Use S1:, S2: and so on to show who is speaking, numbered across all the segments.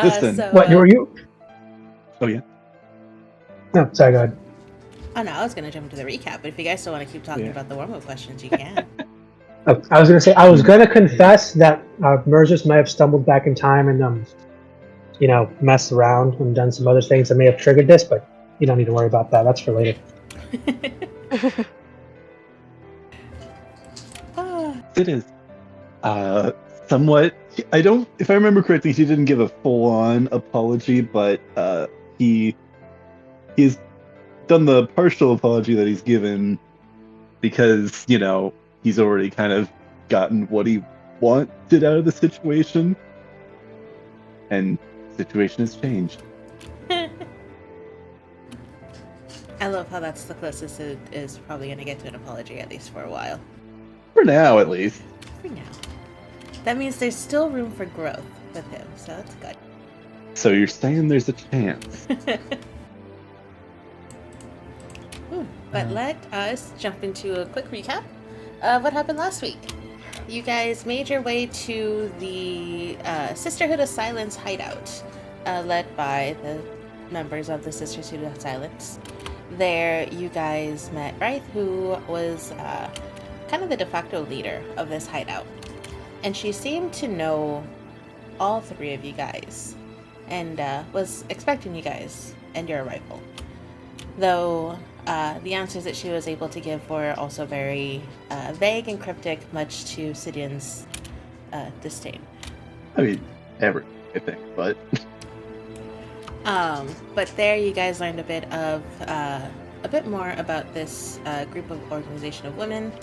S1: Listen.
S2: What, were you?
S1: Oh yeah.
S2: No, sorry, go ahead.
S3: Oh no, I was gonna jump into the recap, but if you guys still want to keep talking
S1: Yeah.
S3: about the warm-up questions, you can.
S2: Oh, I was going to say, I was going to confess that Merzus might have stumbled back in time and, messed around and done some other things that may have triggered this, but you don't need to worry about that. That's for later.
S1: It is. Somewhat. I don't. If I remember correctly, he didn't give a full-on apology, but he's done the partial apology that he's given because he's already kind of gotten what he wanted out of the situation, and the situation has changed.
S3: I love how that's the closest it is probably going to get to an apology, at least for a while.
S1: For now, at least.
S3: For now. That means there's still room for growth with him, so that's good.
S1: So you're saying there's a chance?
S3: But let us jump into a quick recap of what happened last week. You guys made your way to the Sisterhood of Silence hideout, led by the members of the Sisterhood of Silence. There, you guys met Brythe, who was kind of the de facto leader of this hideout. And she seemed to know all three of you guys, and was expecting you guys and your arrival. Though the answers that she was able to give were also very vague and cryptic, much to Sidian's disdain.
S1: I mean, every I think, but.
S3: But there, you guys learned a bit more about this group of organization of women.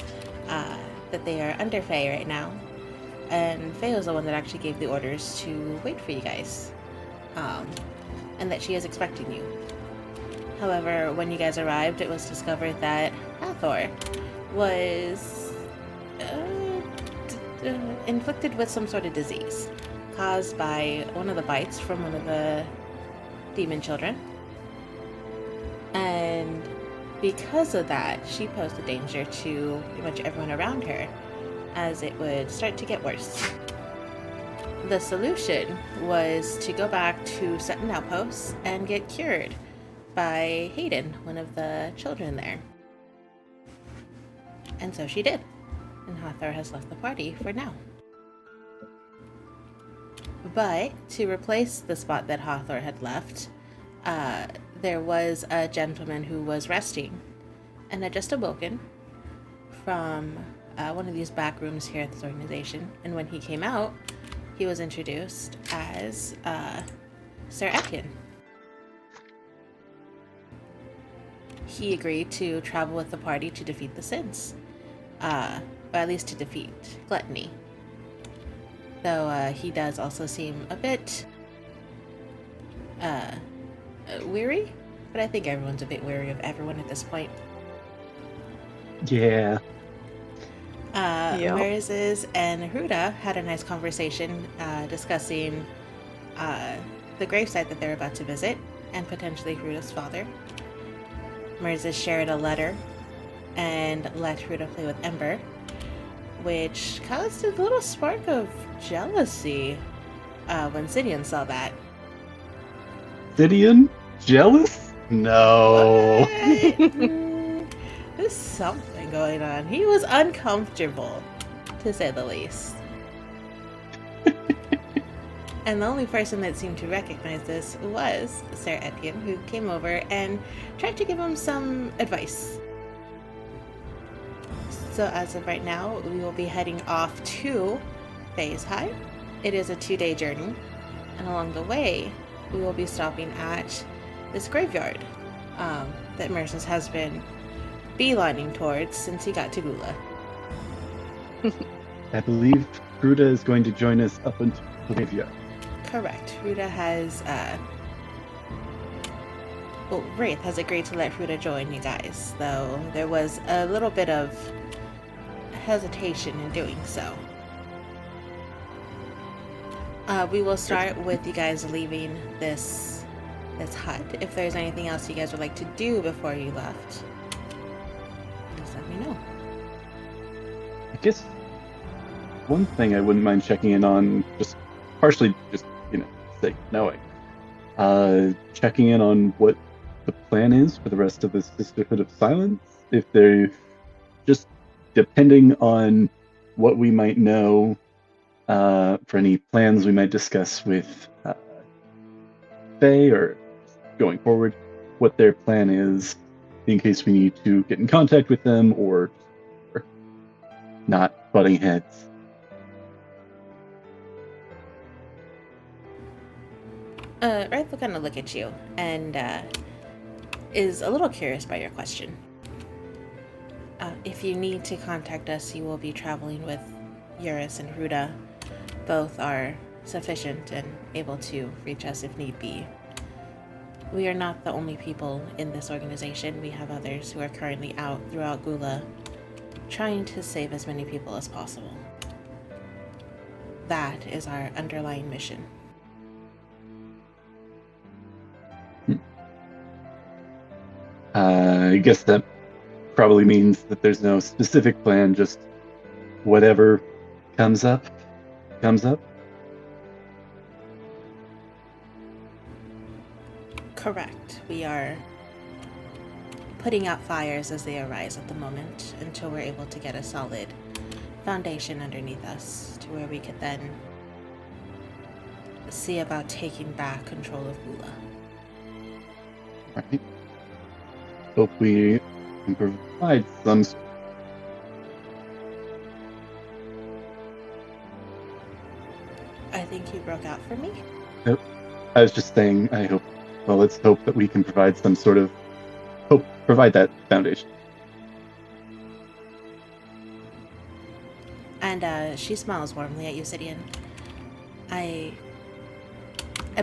S3: That they are under Faye right now, and Faye was the one that actually gave the orders to wait for you guys, and that she is expecting you. However, when you guys arrived, it was discovered that Hathor was inflicted with some sort of disease caused by one of the bites from one of the demon children. And because of that, she posed a danger to pretty much everyone around her, as it would start to get worse. The solution was to go back to Sutton Outpost and get cured by Hayden, one of the children there. And so she did. And Hathor has left the party for now. But to replace the spot that Hathor had left, there was a gentleman who was resting and had just awoken from one of these back rooms here at this organization. And when he came out, he was introduced as Sir Etienne. He agreed to travel with the party to defeat the sins, or at least to defeat gluttony. Though he does also seem a bit weary, but I think everyone's a bit weary of everyone at this point.
S1: Yeah.
S3: Merizes and Huda had a nice conversation discussing the gravesite that they're about to visit, and potentially Huda's father. Merizes shared a letter and let Huda play with Ember, which caused a little spark of jealousy when Sidian saw that.
S1: Sidian? Jealous? No.
S3: There's something going on. He was uncomfortable, to say the least. And the only person that seemed to recognize this was Sir Etienne, who came over and tried to give him some advice. So as of right now, we will be heading off to Faye's Hive. It is a 2-day journey, and along the way, we will be stopping at this graveyard that Mercedes has been beelining towards since he got to Gula.
S1: I believe Ruda is going to join us up until Bolivia.
S3: Correct. Ruda has, Wraith has agreed to let Ruda join you guys, though there was a little bit of hesitation in doing so. We will start with you guys leaving this hut. If there's anything else you guys would like to do before you left, just let me know.
S1: I guess one thing I wouldn't mind checking in on, just partially just, sake of knowing. Checking in on what the plan is for the rest of the Sisterhood of Silence. If they're just depending on what we might know, for any plans we might discuss with Faye or going forward, what their plan is in case we need to get in contact with them or not butting heads.
S3: Wraith will kind of look at you and is a little curious by your question. If you need to contact us, you will be traveling with Eurus and Ruda. Both are sufficient and able to reach us if need be. We are not the only people in this organization. We have others who are currently out throughout Gula trying to save as many people as possible. That is our underlying mission.
S1: I guess that probably means that there's no specific plan, just whatever comes up.
S3: Correct. We are putting out fires as they arise at the moment until we're able to get a solid foundation underneath us to where we could then see about taking back control of Gula.
S1: Right. Hope we can provide some.
S3: I think you broke out for me.
S1: Nope. I was just saying, let's hope that we can provide some sort of provide that foundation.
S3: And she smiles warmly at you, Sidian. I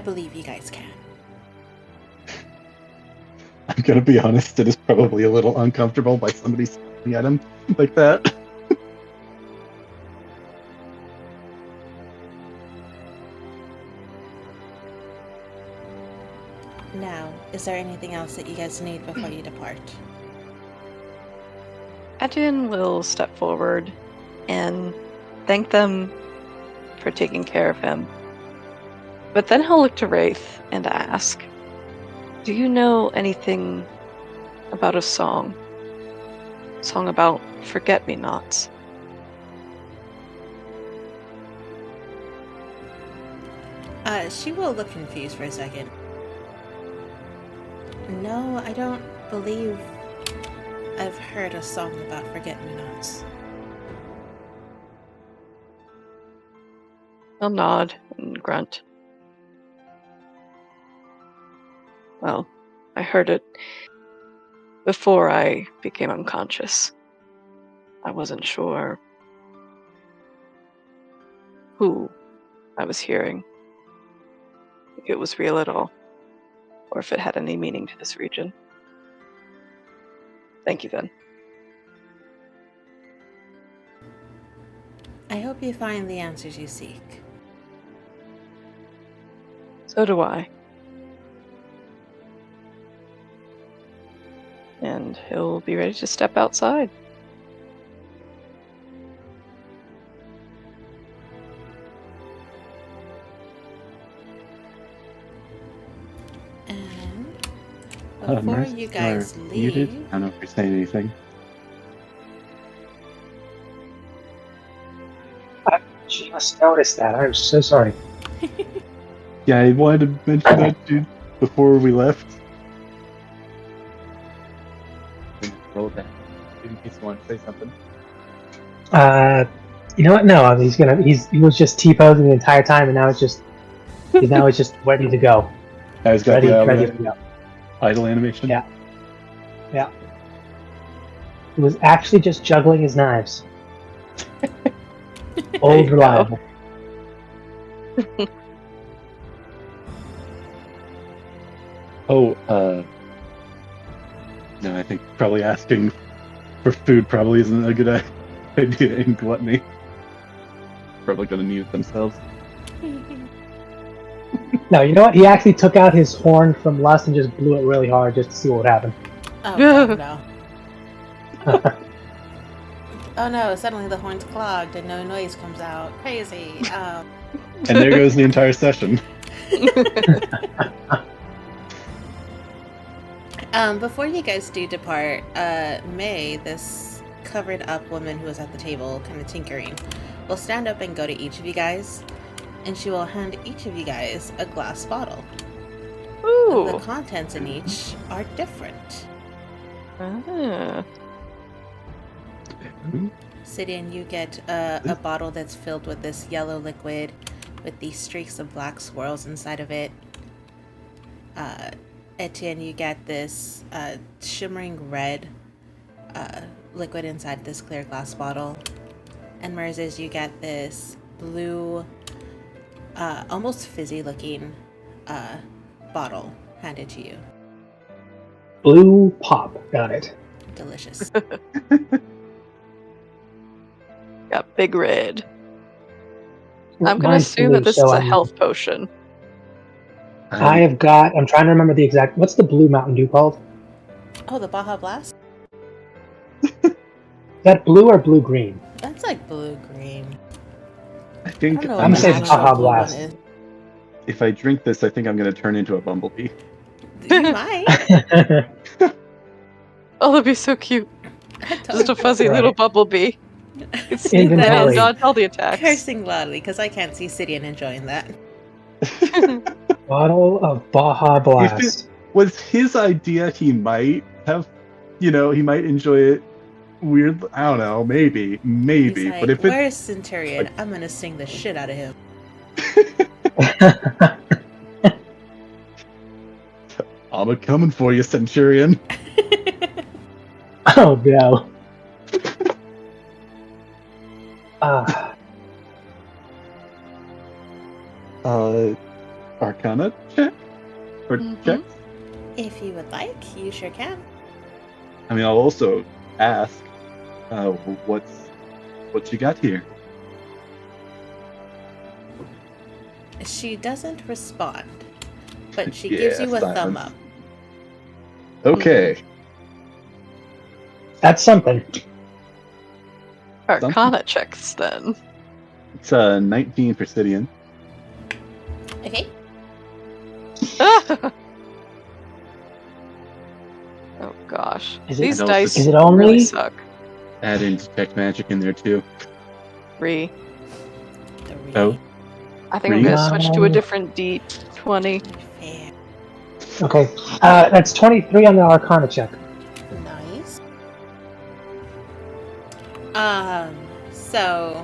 S3: believe you guys can.
S1: I'm gonna be honest, it is probably a little uncomfortable by somebody smiling at him like that.
S3: Now, is there anything else that you guys need before you depart?
S4: Adrian will step forward and thank them for taking care of him. But then he'll look to Wraith and ask, do you know anything about a song? Song about forget-me-nots?
S3: She will look confused for a second. No, I don't believe I've heard a song about forget-me-nots.
S4: I'll nod and grunt. Well, I heard it before I became unconscious. I wasn't sure who I was hearing, if it was real at all, or if it had any meaning to this region. Thank you, then.
S3: I hope you find the answers you seek.
S4: So do I. And he'll be ready to step outside.
S3: And before you guys leave...
S1: Muted. I don't know if you're saying anything.
S2: I just noticed that. I'm so sorry.
S1: Yeah, I wanted to mention that, dude, before we left. Roll that in case you want to say something.
S2: You know what? No, he was just T-posing the entire time, and now it's just ready to go.
S1: I was got
S2: ready to go.
S1: Idle animation.
S2: Yeah. Yeah. He was actually just juggling his knives. Old reliable.
S1: No, I think probably asking for food probably isn't a good idea in gluttony. Probably gonna need it themselves.
S2: No, you know what? He actually took out his horn from Lust and just blew it really hard just to see what would happen.
S3: Oh, no. Oh no, suddenly the horn's clogged and no noise comes out. Crazy.
S1: And there goes the entire session.
S3: Before you guys do depart, May, this covered up woman who was at the table kind of tinkering, will stand up and go to each of you guys, and she will hand each of you guys a glass bottle.
S4: Ooh.
S3: The contents in each are different.
S4: Ah.
S3: Sidian, you get a bottle that's filled with this yellow liquid with these streaks of black swirls inside of it. Etienne, you get this shimmering red liquid inside this clear glass bottle. And Merzes, you get this blue, almost fizzy looking bottle handed to you.
S2: Blue pop. Got it.
S3: Delicious.
S4: Got big red. I'm gonna
S2: Mine's
S4: assume
S2: blue,
S4: that this
S2: so
S4: is a
S2: I'm-
S4: health potion.
S2: I have got. I'm trying to remember the exact. What's the blue Mountain Dew called?
S3: Oh, the Baja Blast?
S2: Is that blue or blue green?
S3: That's like blue-green.
S1: I think
S3: I don't know
S2: I'm
S3: what the
S2: saying
S3: actual
S2: Baja
S3: blue one
S2: Blast.
S3: is.
S1: if I drink this, I think I'm going to turn into a bumblebee.
S3: You might.
S4: Oh, that'd be so cute. Just a fuzzy
S2: Right.
S4: little bumblebee. It's sneak
S2: Inventory.
S4: down, dodge all the attacks.
S3: Cursing loudly because I can't see Sidian enjoying that.
S2: Bottle of Baja Blast.
S1: Was his idea he might have, he might enjoy it weird. I don't know, maybe.
S3: He's like,
S1: But if
S3: where's Centurion? I'm gonna sing the shit out of him.
S1: I'm a coming for you, Centurion.
S2: Oh no.
S1: Arcana check? Or
S4: Mhm.
S1: check?
S3: If you would like, you sure can.
S1: I mean, I'll also ask, what you got here?
S3: She doesn't respond, but she
S1: Yeah,
S3: gives you a
S1: silence.
S3: thumb up.
S1: Okay.
S2: That's something.
S4: Arcana checks then.
S1: It's 19 for Sidian.
S3: Okay.
S4: Oh gosh.
S2: Is it-
S4: These
S1: And also-
S4: dice
S2: Is it
S4: really
S2: only?
S4: suck.
S1: Add in detect magic in there too.
S4: 3.
S3: Three.
S1: Oh.
S4: I think I'm
S1: Three?
S4: gonna switch to a different D20.
S3: Fair.
S2: Okay. That's 23 on the Arcana check.
S3: Nice. So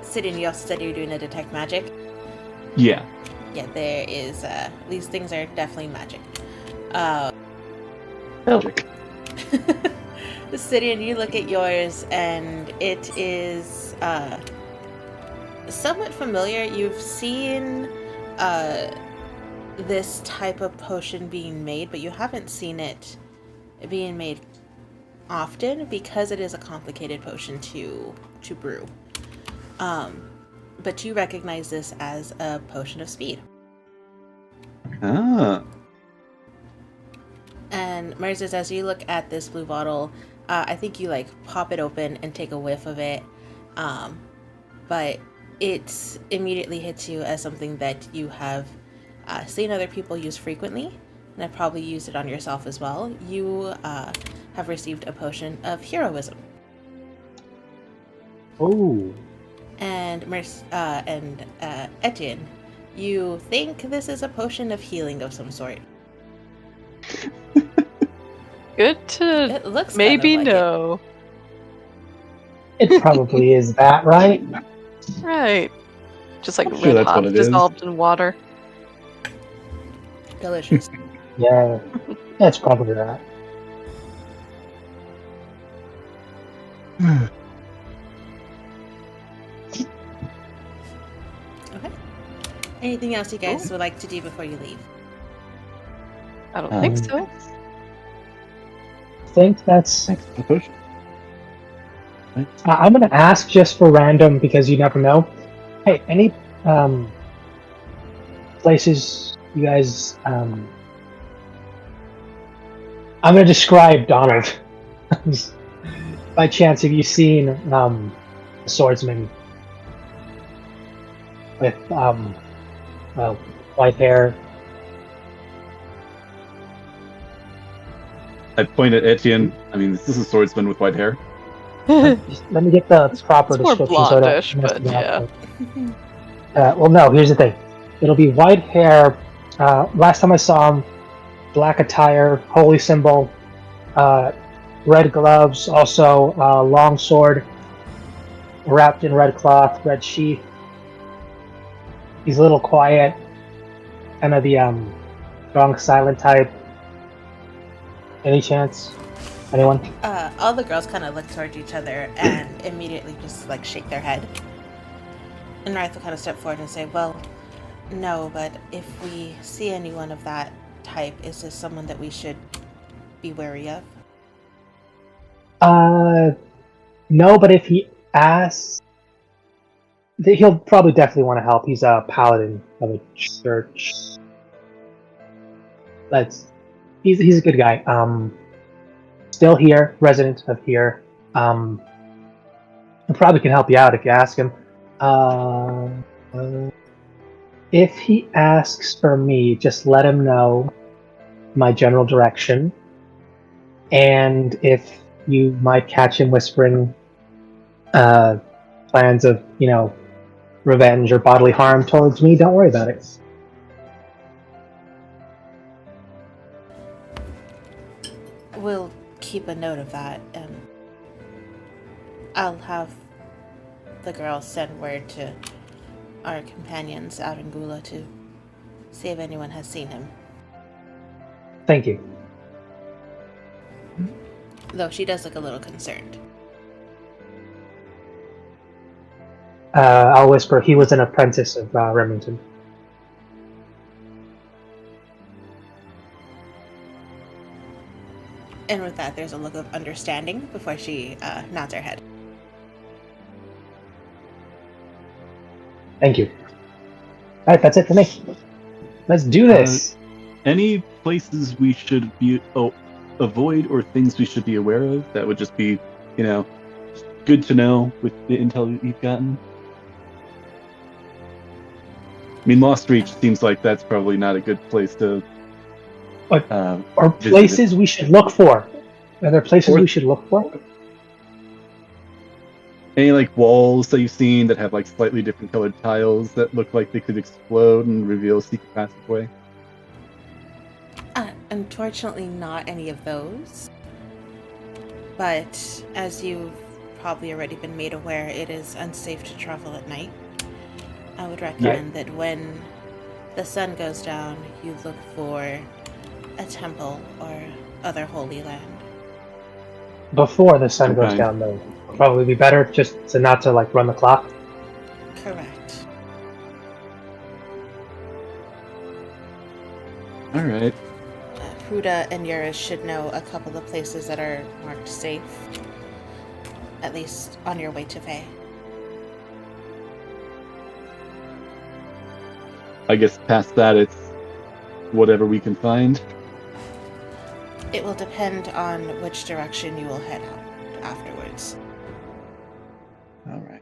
S3: Sidian, you also said you were doing a detect magic.
S1: Yeah.
S3: Yeah, there is. These things are definitely magic.
S1: Magic.
S3: Sidian, you look at yours, and it is somewhat familiar. You've seen this type of potion being made, but you haven't seen it being made often because it is a complicated potion to brew. But you recognize this as a potion of speed.
S1: Ah.
S3: And Merzes, as you look at this blue bottle, I think you pop it open and take a whiff of it. But it immediately hits you as something that you have seen other people use frequently, and have probably used it on yourself as well. You have received a potion of heroism.
S2: Oh.
S3: And Etienne, you think this is a potion of healing of some sort.
S4: Good to
S3: It looks
S4: maybe
S3: kind of like
S4: know.
S2: It probably is that, right?
S4: Right. Just like
S1: I'm sure
S4: red
S1: that's
S4: hot
S1: what it is.
S4: dissolved in water.
S3: it. Delicious.
S2: Yeah. That's probably that.
S3: Okay. Anything else you guys would like to do before you leave?
S4: I don't think
S1: Um,
S4: so.
S2: I think that's.
S1: Thanks for the potion.
S2: I'm gonna ask just for random because you never know. Hey, any places you guys? I'm gonna describe Donald. By chance, have you seen a swordsman with white hair?
S1: I point at Etienne. I mean, this is a swordsman with white hair.
S2: Just let me get the proper
S4: It's more
S2: description. So I don't
S4: blondish,
S2: mess
S4: but
S2: it up.
S4: yeah.
S2: Well, no. Here's the thing. It'll be white hair. Last time I saw him, black attire, holy symbol, red gloves, also long sword, wrapped in red cloth, red sheath. He's a little quiet, kind of the strong, silent type. Any chance? Anyone?
S3: All the girls kind of look towards each other and immediately just like shake their head. And Wraith will kind of step forward and say, "Well, no, but if we see anyone of that type, is this someone that we should be wary of?"
S2: No, but if he asks, he'll probably definitely want to help. He's a paladin of a church. He's a good guy. Still here, resident of here. He probably can help you out if you ask him. If he asks for me, just let him know my general direction. And if you might catch him whispering plans of, revenge or bodily harm towards me, don't worry about it.
S3: We'll keep a note of that, and I'll have the girls send word to our companions out in Gula to see if anyone has seen him.
S2: Thank you.
S3: Though she does look a little concerned.
S2: I'll whisper, he was an apprentice of Remington.
S3: And with that, there's a look of understanding before she nods her head.
S2: Thank you. Alright, that's it for me. Let's do this.
S1: Any places we should avoid or things we should be aware of? That would just be, good to know with the intel you've gotten. I mean, Lost Reach seems like that's probably not a good place to.
S2: Or places we should look for. Are there places we should look for?
S1: Any walls that you've seen that have slightly different colored tiles that look like they could explode and reveal a secret passageway?
S3: Unfortunately, not any of those. But as you've probably already been made aware, it is unsafe to travel at night. I would recommend that when the sun goes down, you look for a temple or other holy land.
S2: Before the sun goes down, though. Probably be better just not to run the clock.
S3: Correct.
S1: All right.
S3: Huda and Yuris should know a couple of places that are marked safe. At least on your way to Fae.
S1: I guess past that, it's whatever we can find.
S3: It will depend on which direction you will head out afterwards.
S1: All right.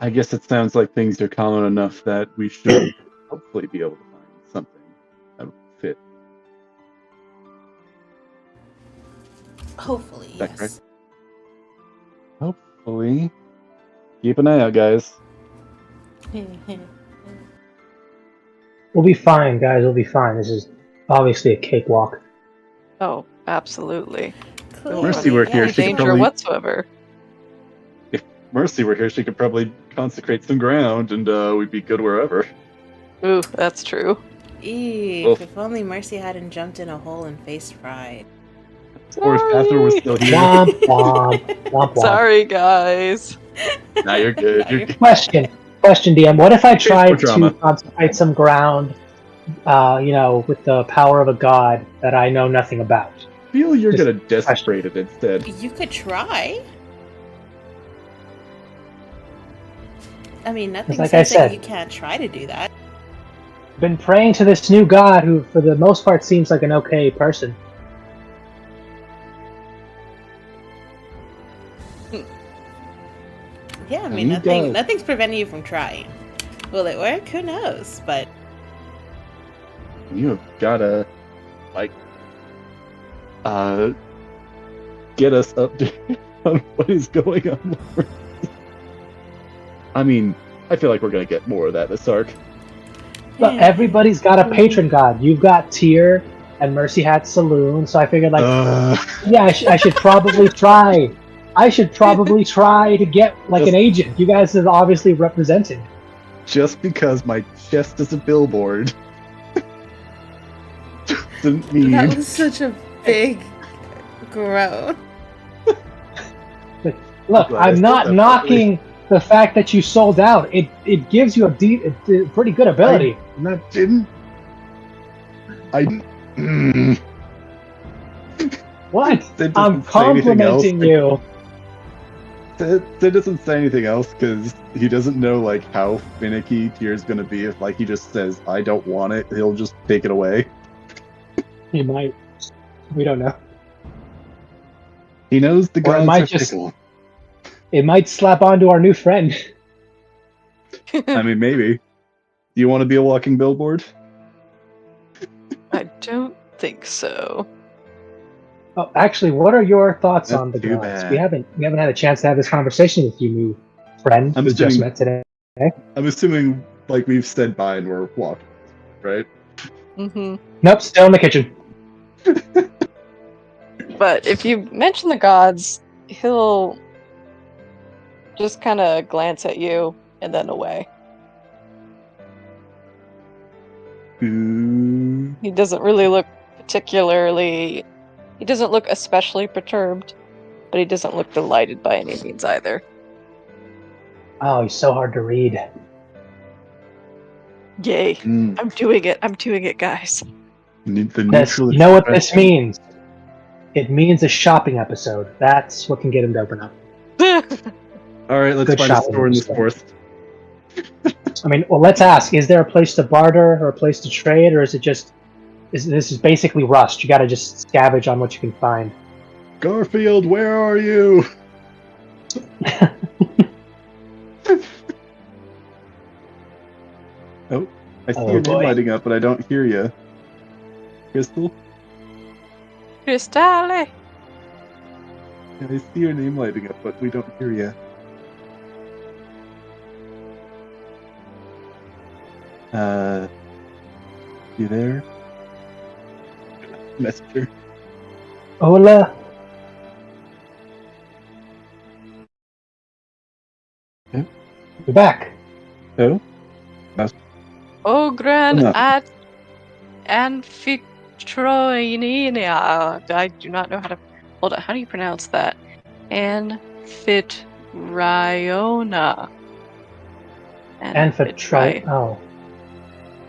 S1: I guess it sounds like things are common enough that we should hopefully be able to find something that would fit.
S3: Hopefully,
S1: Is that
S3: yes.
S1: correct? Hopefully. Keep an eye out, guys.
S2: We'll be fine, guys. We'll be fine. This is obviously a cakewalk.
S4: Oh, absolutely.
S3: Clearly,
S1: Mercy were here,
S4: No
S1: she could
S4: danger
S1: probably-
S4: whatsoever.
S1: If Mercy were here, she could probably consecrate some ground and we'd be good wherever.
S4: Ooh, that's true.
S3: Eee, if only Mercy hadn't jumped in a hole and faced Pride.
S1: Or if Pather was still here.
S2: Womp, womp, womp, womp.
S4: Sorry, guys.
S1: Nah, you're good. You're good.
S2: Question, DM. What if I tried
S1: drama.
S2: to consecrate some ground, with the power of a god that I know nothing about?
S1: I feel you're
S2: Just
S1: gonna desecrate it instead.
S3: You could try. I mean, nothing
S2: Like I
S3: says that
S2: said.
S3: you can't try to do that.
S2: been praying to this new god who, for the most part, seems like an okay person.
S3: Yeah, I mean, nothing's preventing you from trying. Will it work? Who knows? But
S1: You have gotta, like, get us updated on what is going on. I mean, I feel like we're gonna get more of that this arc.
S2: But everybody's got a patron god. You've got Tyr and Mercy Hat Saloon, so I figured, like, yeah, I should probably try. I should probably try to get, like, an agent. You guys are obviously representing.
S1: Just because my chest is a billboard doesn't mean...
S3: that was such a big groan.
S2: Look, I'm not knocking the fact that you sold out. It gives you a pretty good ability. What? I'm complimenting you.
S1: That doesn't say anything else because he doesn't know, like, how finicky Tyr's gonna be. If, like, he just says, "I don't want it," he'll just take it away.
S2: He might. We don't know.
S1: He knows the gods
S2: might
S1: are
S2: just-
S1: fickle.
S2: It might slap onto our new friend.
S1: I mean, maybe. Do you want to be a walking billboard?
S4: I don't think so.
S2: Oh, actually, what are your thoughts
S1: That's
S2: on the
S1: too
S2: gods?
S1: bad.
S2: We haven't had a chance to have this conversation with you, new friend.
S1: I'm
S2: We just
S1: assuming-
S2: met today.
S1: I'm assuming, like, we've said bye and we're walking, right?
S4: Mm-hmm.
S2: Nope, still in the kitchen.
S4: But if you mention the gods, he'll just kind of glance at you and then away.
S1: Ooh.
S4: He doesn't really look particularly... He doesn't look especially perturbed, but he doesn't look delighted by any means either.
S2: Oh, he's so hard to read.
S4: Yay.
S1: Mm.
S4: I'm doing it, guys.
S1: The
S2: This,
S1: neutral
S2: you know what this
S1: expression.
S2: means? It means a shopping episode. That's what can get him to open up.
S1: All right, let's
S2: Good
S1: find a
S2: shot,
S1: store in this
S2: William.
S1: forest.
S2: I mean, well, let's ask: is there a place to barter or a place to trade, or is it just? This is basically Rust? You got to just scavenge on what you can find.
S1: Garfield, where are you? Oh, I see
S2: Oh,
S1: your
S2: boy.
S1: name lighting up, but I don't hear you. Crystal?
S4: Cristale!
S1: Yeah, I see your name lighting up, but we don't hear you. You there? Messenger.
S2: Hola.
S1: Yeah.
S2: You're back.
S1: Oh?
S4: Ogren
S1: Enough.
S4: at Amphitryonia. I do not know how to... Hold on, how do you pronounce that? Amphitryonia.
S2: Amphitry. Oh.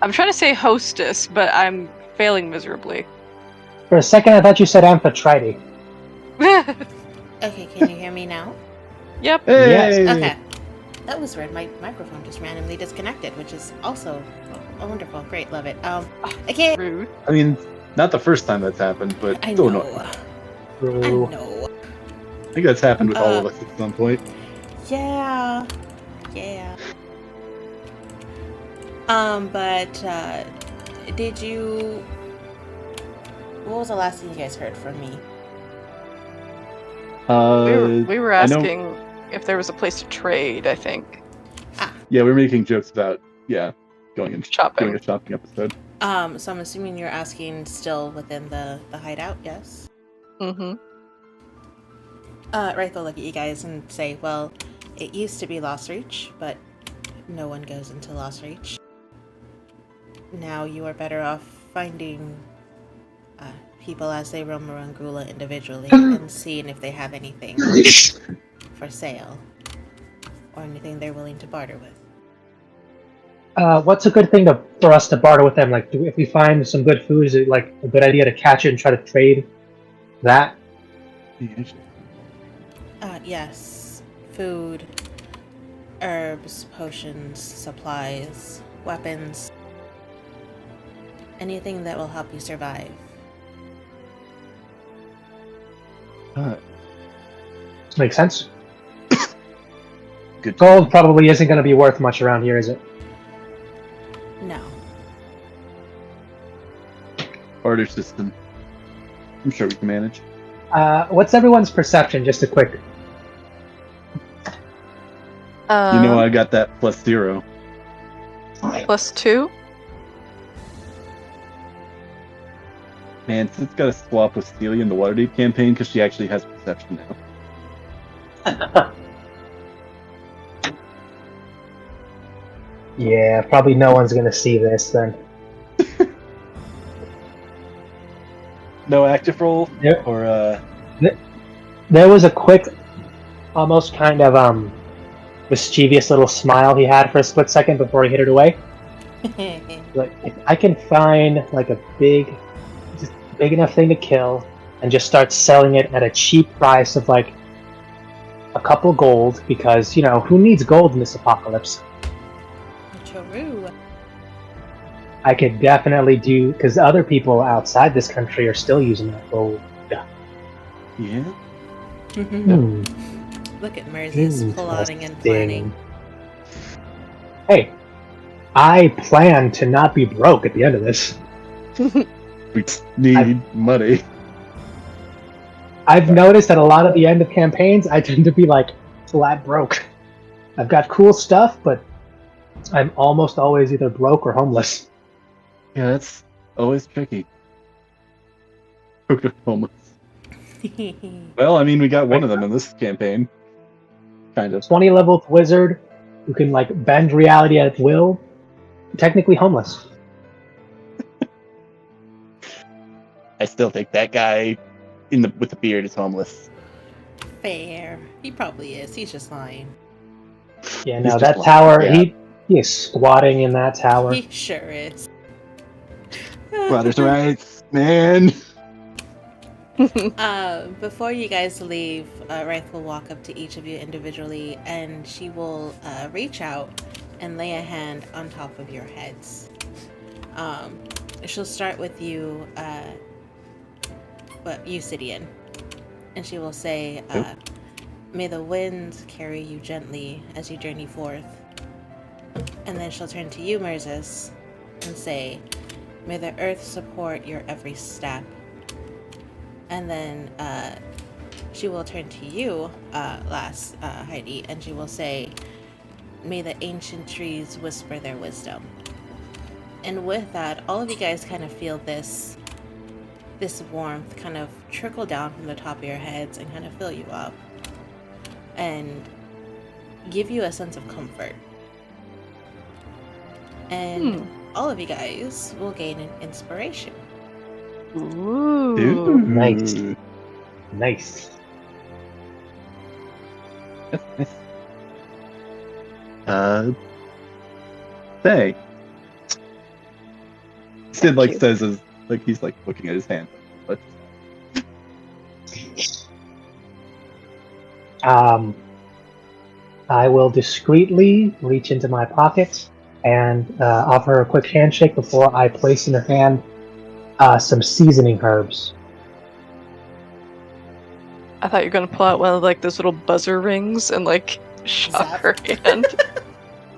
S4: I'm trying to say hostess, but I'm failing miserably.
S2: For a second, I thought you said Amphitrite.
S3: Okay, can you hear me now?
S4: Yep.
S1: Hey!
S2: Yes,
S3: Okay. That was weird. My microphone just randomly disconnected, which is also wonderful. Great, love it. I can't.
S4: Rude.
S1: I mean, not the first time that's happened, but
S3: I
S1: still
S3: know.
S1: annoying.
S2: True.
S3: I know.
S1: I think that's happened with all of us at some point.
S3: Yeah. Yeah. But did you? What was the last thing you guys heard from me?
S4: We were
S1: I know-
S4: asking if there was a place to trade, I think.
S1: Yeah, we're making jokes about going and
S4: Shopping.
S1: doing a shopping episode.
S3: So I'm assuming you're asking still within the hideout, yes?
S4: Mm-hmm.
S3: Right, they'll look at you guys and say, well, it used to be Lost Reach, but no one goes into Lost Reach. Now you are better off finding people as they roam around Grula individually and seeing if they have anything for sale or anything they're willing to barter with.
S2: What's a good thing for us to barter with them? Like, if we find some good food, is it like a good idea to catch it and try to trade that?
S3: Yes. Food, herbs, potions, supplies, weapons. Anything that will help you survive.
S2: Makes sense.
S1: Good.
S2: Gold probably isn't going to be worth much around here, is it?
S3: No.
S1: Barter system. I'm sure we can manage.
S2: What's everyone's perception? Just a quick.
S1: You know I got that +0.
S4: +2?
S1: Man, it's got a swap with Celia in the Waterdeep campaign because she actually has perception now.
S2: Yeah, probably no one's going to see this then.
S1: No active roll?
S2: Yep.
S1: Or,
S2: There was a quick, almost kind of mischievous little smile he had for a split second before he hit it away. Like, if I can find like a big enough thing to kill and just start selling it at a cheap price of like a couple gold, because, you know, who needs gold in this apocalypse?
S3: True.
S2: I could definitely do, because other people outside this country are still using that gold.
S1: yeah.
S3: Look at Merzi's plotting and planning.
S2: Hey, I plan to not be broke at the end of this.
S1: We need money.
S2: I've noticed that a lot of the end of campaigns, I tend to be like flat broke. I've got cool stuff, but I'm almost always either broke or homeless.
S1: Yeah, that's always tricky. Homeless. Well, I mean, we got one of them in this campaign. Kind of.
S2: 20 level wizard who can like bend reality at will. Technically homeless.
S1: I still think that guy with the beard is homeless.
S3: Fair. He probably is. He's just lying.
S2: Yeah,
S1: He's
S2: no,
S1: just
S2: that
S1: lying.
S2: tower,
S1: Yeah.
S2: he is squatting in that tower.
S3: He sure is.
S1: Brothers' rights, man.
S3: Before you guys leave, Wraith will walk up to each of you individually, and she will reach out and lay a hand on top of your heads. She'll start with you, Sidian, and she will say, "May the winds carry you gently as you journey forth." And then she'll turn to you, Merzus, and say, "May the earth support your every step." And then she will turn to you, Heidi, and she will say, "May the ancient trees whisper their wisdom." And with that, all of you guys kind of feel this warmth kind of trickle down from the top of your heads and kind of fill you up and give you a sense of comfort. And all of you guys will gain an inspiration.
S4: Ooh.
S2: Nice. Nice.
S1: That's nice. Thanks. Sid like says as like he's like looking at his hand. But
S2: I will discreetly reach into my pocket and offer her a quick handshake before I place in her hand some seasoning herbs.
S4: I thought you were gonna pull out one of like those little buzzer rings and like shock her hand.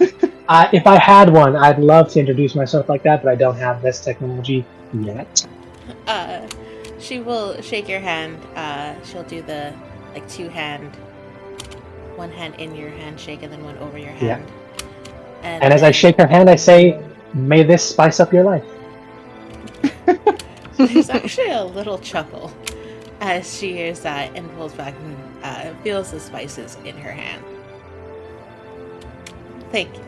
S2: If I had one, I'd love to introduce myself like that, but I don't have this technology yet.
S3: She will shake your hand. She'll do the like one hand in your handshake and then one over your hand.
S2: And as I shake her hand, I say, "May this spice up your life."
S3: There's actually a little chuckle as she hears that and pulls back and feels the spices in her hand. Thank you.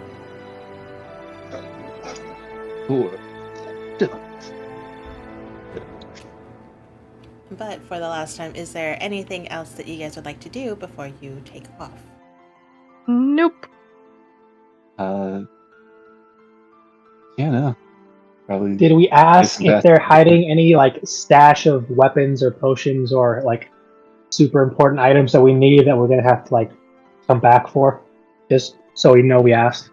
S3: But for the last time, is there anything else that you guys would like to do before you take off?
S4: Nope.
S1: yeah, no. Probably.
S2: Did we ask
S1: Isn't
S2: if
S1: that-
S2: they're hiding any like stash of weapons or potions or like super important items that we need that we're gonna have to like come back for? Just so we know we asked.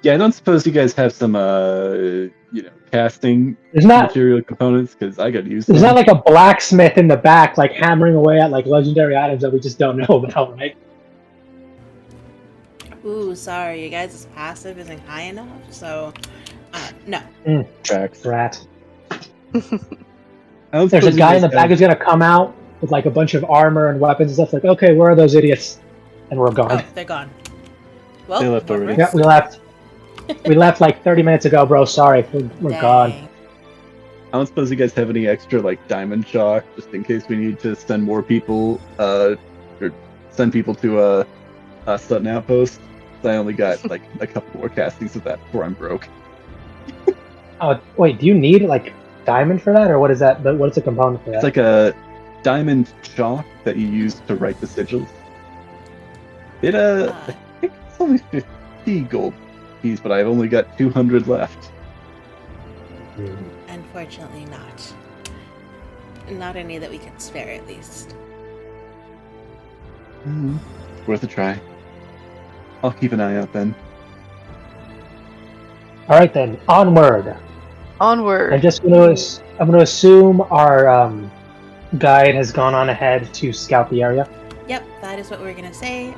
S1: Yeah, I don't suppose you guys have some casting
S2: There's not
S1: material components? Because I got to use
S2: there's
S1: them.
S2: not like a blacksmith in the back like hammering away at like legendary items that we just don't know about, right?
S3: Ooh, sorry, you guys' passive isn't high enough, so no.
S1: Tracks.
S2: Rat.
S1: I don't
S2: There's a
S1: suppose you
S2: guy in
S1: guys
S2: the back
S1: have-
S2: who's gonna come out with like a bunch of armor and weapons and stuff. Like, okay, where are those idiots? And we're gone.
S3: Oh, they're gone. Well,
S1: They left
S3: we're
S1: already.
S2: Yeah,
S3: first.
S2: we left. We left like 30 minutes ago, bro. Sorry, we're gone.
S3: Dang.
S1: I don't suppose you guys have any extra like diamond chalk, just in case we need to send more people, or send people to Sutton Outpost. I only got like a couple more castings of that before I'm broke.
S2: Oh wait, do you need like diamond for that, or what is that? What's the component for that?
S1: It's like a diamond chalk that you use to write the sigils. I think it's only 50 gold keys, but I've only got 200 left.
S3: Unfortunately not. Not any that we can spare, at least.
S1: Worth a try. I'll keep an eye out then.
S2: All right then, onward.
S4: Onward.
S2: I'm gonna assume our guide has gone on ahead to scout the area.
S3: Yep, that is what we're gonna say.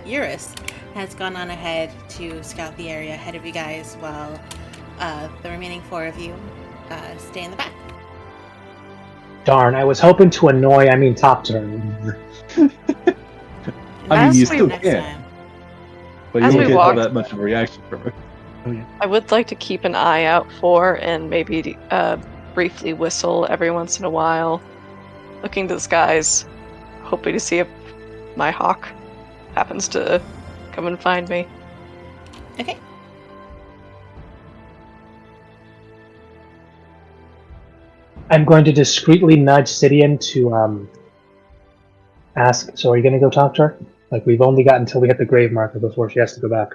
S3: Eurus has gone on ahead to scout the area ahead of you guys, while the remaining 4 of you stay in the back.
S2: Darn, I was hoping to annoy, top turn.
S1: I mean, you
S4: As we-
S1: still
S3: Next
S1: can,
S3: time.
S1: but you
S4: As
S1: won't
S4: we
S1: get all
S4: walked-
S1: that much of a reaction from her. Oh yeah.
S4: I would like to keep an eye out for and maybe briefly whistle every once in a while, looking to the skies, hoping to see if my hawk happens to come and find me.
S3: Okay.
S2: I'm going to discreetly nudge Sidian to ask. So, are you going to go talk to her? Like, we've only got until we hit the grave marker before she has to go back.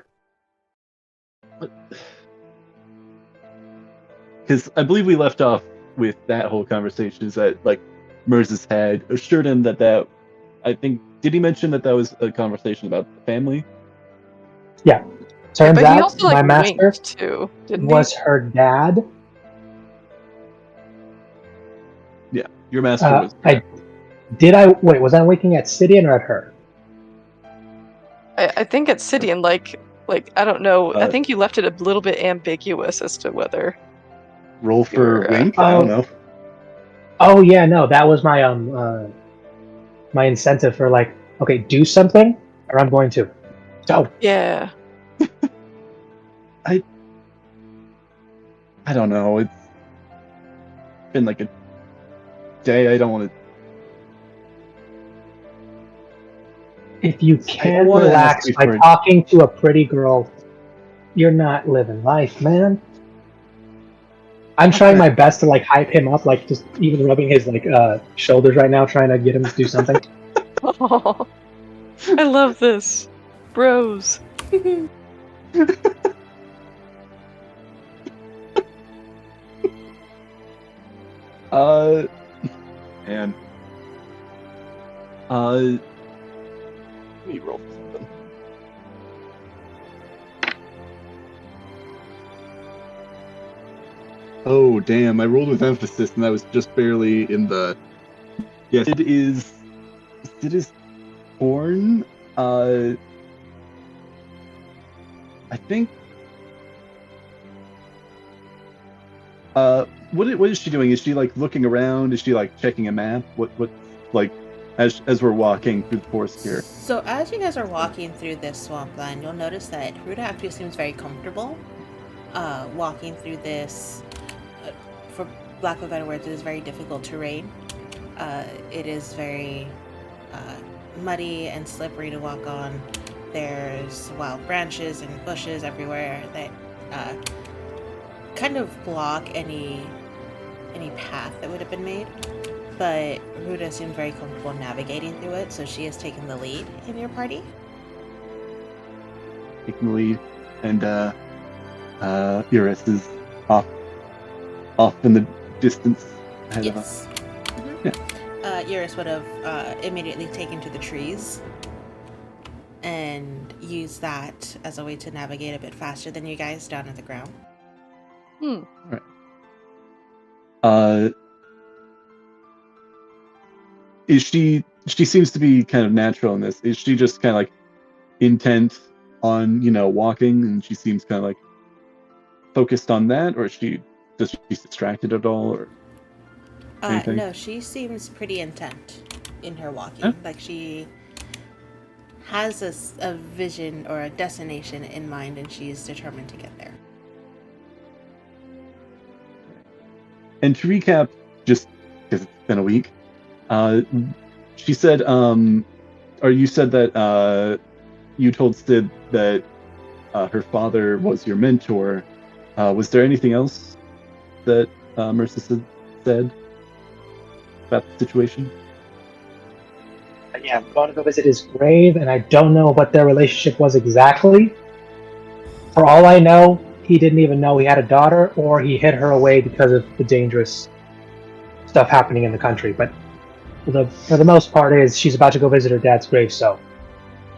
S1: Because I believe we left off with that whole conversation is that like Mers had assured him that I think did he mention that was a conversation about the family?
S2: Turns
S4: But he
S2: out
S4: also
S2: my
S4: like
S2: master
S4: winked too, didn't
S2: was her dad.
S1: Yeah, your master was.
S2: Was I winking at Sidian or at her?
S4: he? I think it's Sidian. Like I don't know. I think you left it a little bit ambiguous as to whether.
S1: Roll for
S4: You're,
S1: wink? I don't know.
S2: Oh yeah, no, that was my my incentive for like, okay, do something or I'm going to. Go.
S4: Yeah.
S1: I don't know. It's been like a day. I don't want to.
S2: If you can
S1: wanna
S2: relax
S1: ask
S2: by
S1: before-
S2: talking to a pretty girl, you're not living life, man. I'm trying my best to like hype him up, like just even rubbing his like shoulders right now, trying to get him to do something.
S4: Oh, I love this, bros.
S1: Man. Let me roll for something. Oh, damn. I rolled with emphasis and I was just barely in the... Yes, it is born. I think... What is she doing? Is she like looking around? Is she like checking a map? What like as we're walking through the forest here?
S3: So as you guys are walking through this swampland, you'll notice that Ruda actually seems very comfortable walking through this. For lack of better words, it is very difficult terrain. It is very muddy and slippery to walk on. There's wild branches and bushes everywhere that kind of block any path that would have been made. But Ruda seemed very comfortable navigating through it, so she has taken the lead in your party.
S1: Taking the lead, and Eurus is off in the distance ahead of us.
S3: Yes. Eurus would have immediately taken to the trees and use that as a way to navigate a bit faster than you guys down at the ground.
S1: Is she seems to be kind of natural in this. Is she just kind of like intent on, walking, and she seems kind of like focused on that, or she's distracted at all, or anything?
S3: No, she seems pretty intent in her walking.
S1: Huh?
S3: Like she has a vision or a destination in mind, and she's determined to get there.
S1: And to recap, just because it's been a week, she said, or you said that you told Sid that her father was your mentor. Was there anything else that Mercer said about the situation?
S2: Yeah, I'm going to go visit his grave, and I don't know what their relationship was exactly. For all I know, he didn't even know he had a daughter, or he hid her away because of the dangerous stuff happening in the country. But for the most part, is she's about to go visit her dad's grave, so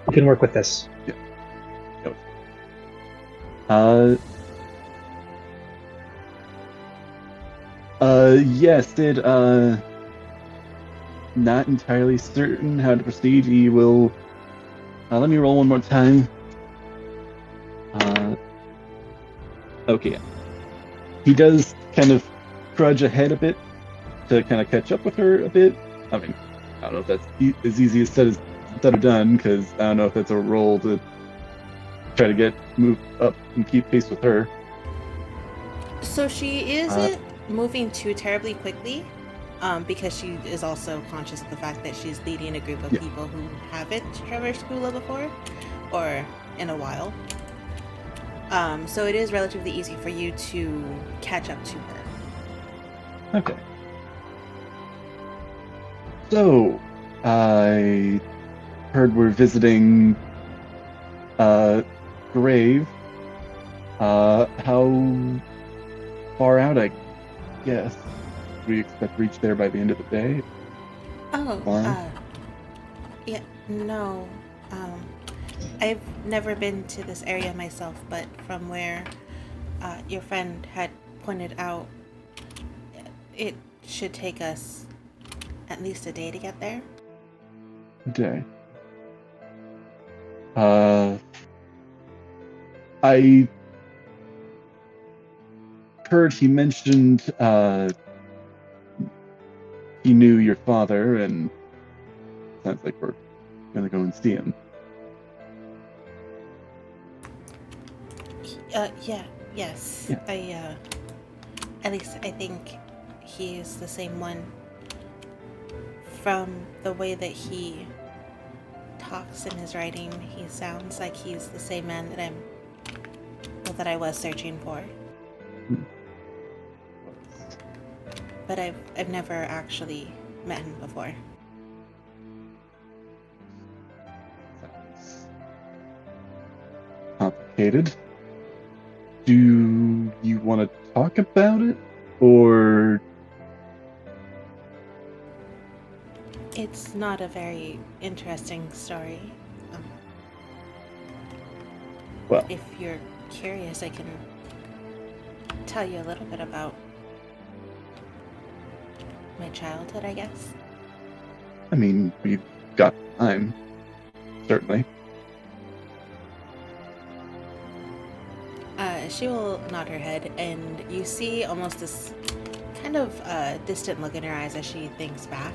S2: we can work with this.
S1: Yeah. Yes, Sid, not entirely certain how to proceed. He will, let me roll one more time. Okay, yeah. He does kind of trudge ahead a bit to kind of catch up with her a bit. I mean, I don't know if that's as easy as said or done, because I don't know if that's a roll to try to move up and keep pace with her.
S3: So she isn't moving too terribly quickly, because she is also conscious of the fact that she's leading a group of people who haven't traversed Gula before, or in a while. So it is relatively easy for you to catch up to her.
S1: Okay. So, I heard we're visiting grave. How far out, I guess? We expect to reach there by the end of the day?
S3: Yeah, no. I've never been to this area myself, but from where your friend had pointed out, it should take us at least a day to get there.
S1: A day. I heard he mentioned he knew your father, and sounds like we're gonna go and see him.
S3: Yes.
S1: Yeah.
S3: At least I think he is the same one. From the way that he talks in his writing, he sounds like he's the same man that I was searching for. But I've never actually met him before.
S1: Sounds complicated. Do you want to talk about it, or?
S3: It's not a very interesting story.
S1: Well,
S3: if you're curious, I can tell you a little bit about my childhood, I guess.
S1: I mean, we've got time, certainly.
S3: She will nod her head, and you see almost this kind of distant look in her eyes as she thinks back.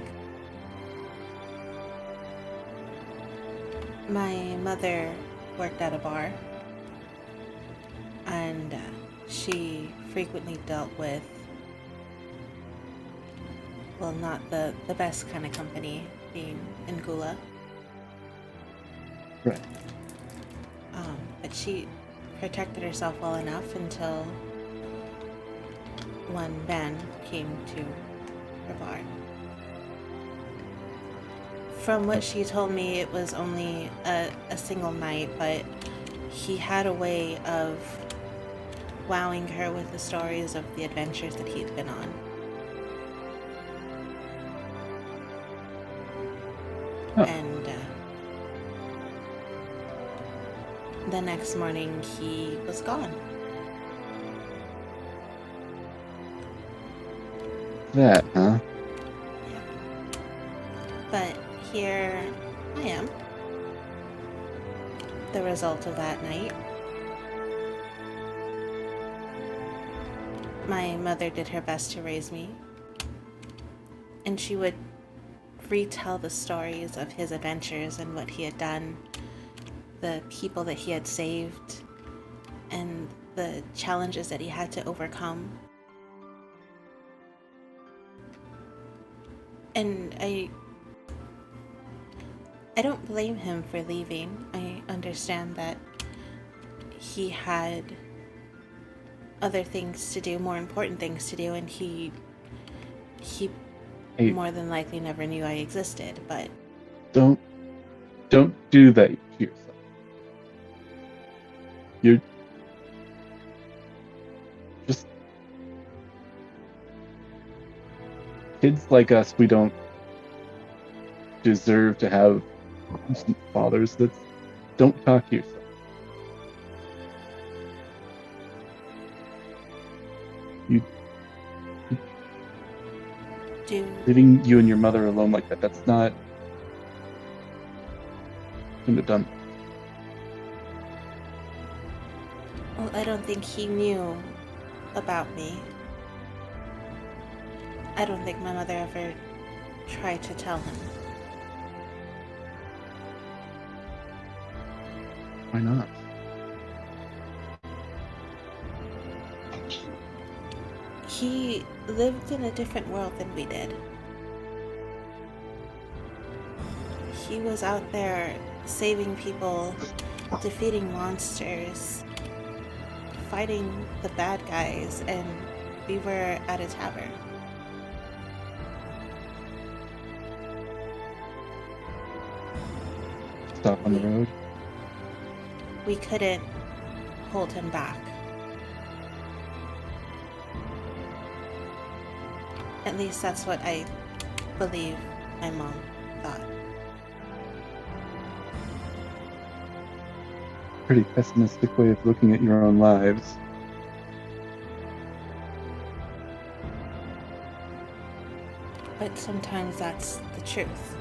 S3: My mother worked at a bar, and she frequently dealt with, well, not the best kind of company, being in Gula.
S1: Right.
S3: But she protected herself well enough until one man came to her bar. From what she told me, it was only a single night, but he had a way of wowing her with the stories of the adventures that he'd been on.
S1: Huh.
S3: And the next morning he was gone.
S1: That, huh?
S3: Yeah. But here I am. The result of that night. My mother did her best to raise me, and she would retell the stories of his adventures and what he had done, the people that he had saved, and the challenges that he had to overcome. And I don't blame him for leaving. I understand that he had other things to do, more important things to do, and he
S1: Hey,
S3: more than likely never knew I existed, but
S1: don't do that to yourself. You're just kids like us. We don't deserve to have fathers that don't talk to yourself. Leaving you and your mother alone like that, that's not... Shouldn't have done.
S3: Well, I don't think he knew about me. I don't think my mother ever tried to tell him.
S1: Why not?
S3: He lived in a different world than we did. He was out there saving people, defeating monsters, fighting the bad guys, and we were at a tavern.
S1: Stop on the road.
S3: We couldn't hold him back. At least that's what I believe my mom thought.
S1: Pretty pessimistic way of looking at your own lives.
S3: But sometimes that's the truth.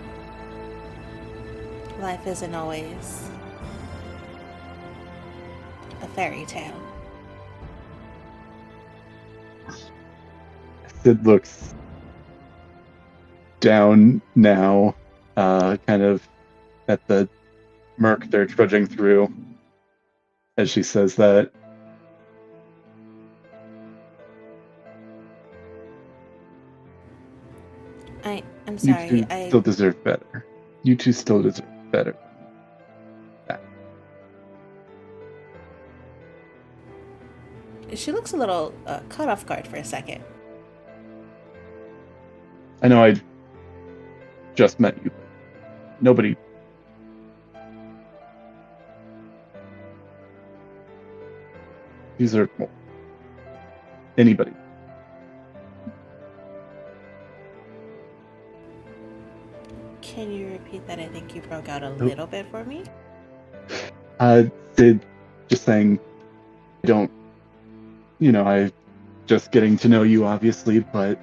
S3: Life isn't always a fairy tale.
S1: Sid looks down now, kind of at the murk they're trudging through as she says that.
S3: I'm sorry,
S1: You two still deserve better. You two still deserve better.
S3: She looks a little caught off guard for a second.
S1: I know I just met you. Nobody... deserve more. Anybody.
S3: Can you repeat that? I think you broke out a little bit for me.
S1: Sid, just saying, I just getting to know you, obviously, but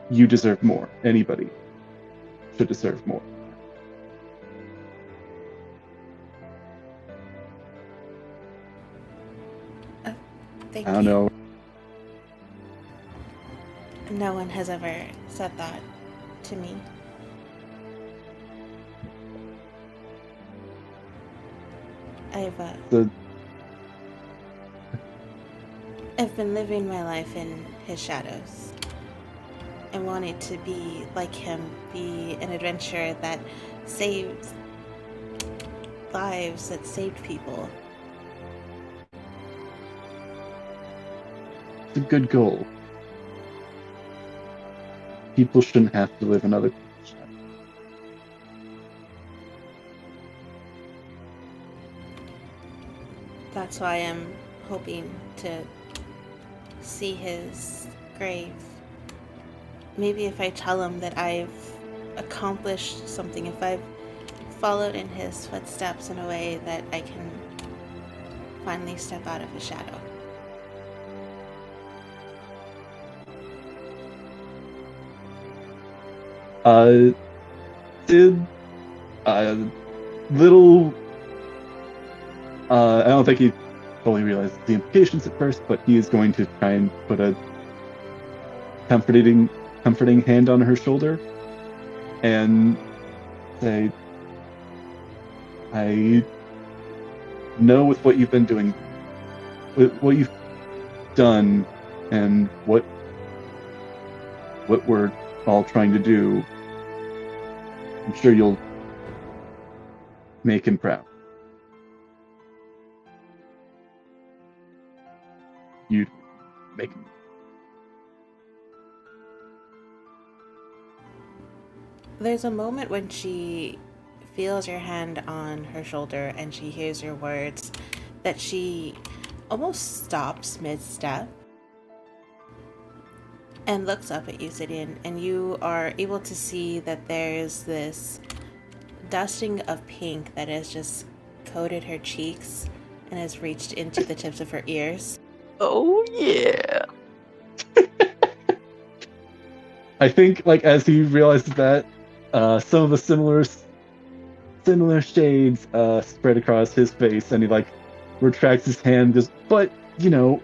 S1: you deserve more. Anybody should deserve more.
S3: Thank
S1: I don't
S3: you.
S1: know.
S3: No one has ever said that to me. I've been living my life in his shadows. I wanted to be like him, be an adventurer that saved lives, that saved people.
S1: It's a good goal. People shouldn't have to live in other people's shadows.
S3: That's why I'm hoping to see his grave. Maybe if I tell him that I've accomplished something, if I've followed in his footsteps in a way that I can finally step out of his shadow.
S1: Did little. I don't think he fully realized the implications at first, but he is going to try and put a comforting hand on her shoulder and say, I know with what you've been doing, with what you've done, and what we're all trying to do, I'm sure you'll make him proud. You'd make him.
S3: There's a moment when she feels your hand on her shoulder and she hears your words that she almost stops mid-step and looks up at you, Zidian, and you are able to see that there's this dusting of pink that has just coated her cheeks and has reached into the tips of her ears.
S4: Oh, yeah.
S1: I think, like, as he realizes that, some of the similar shades spread across his face, and he, like, retracts his hand, just, but, you know,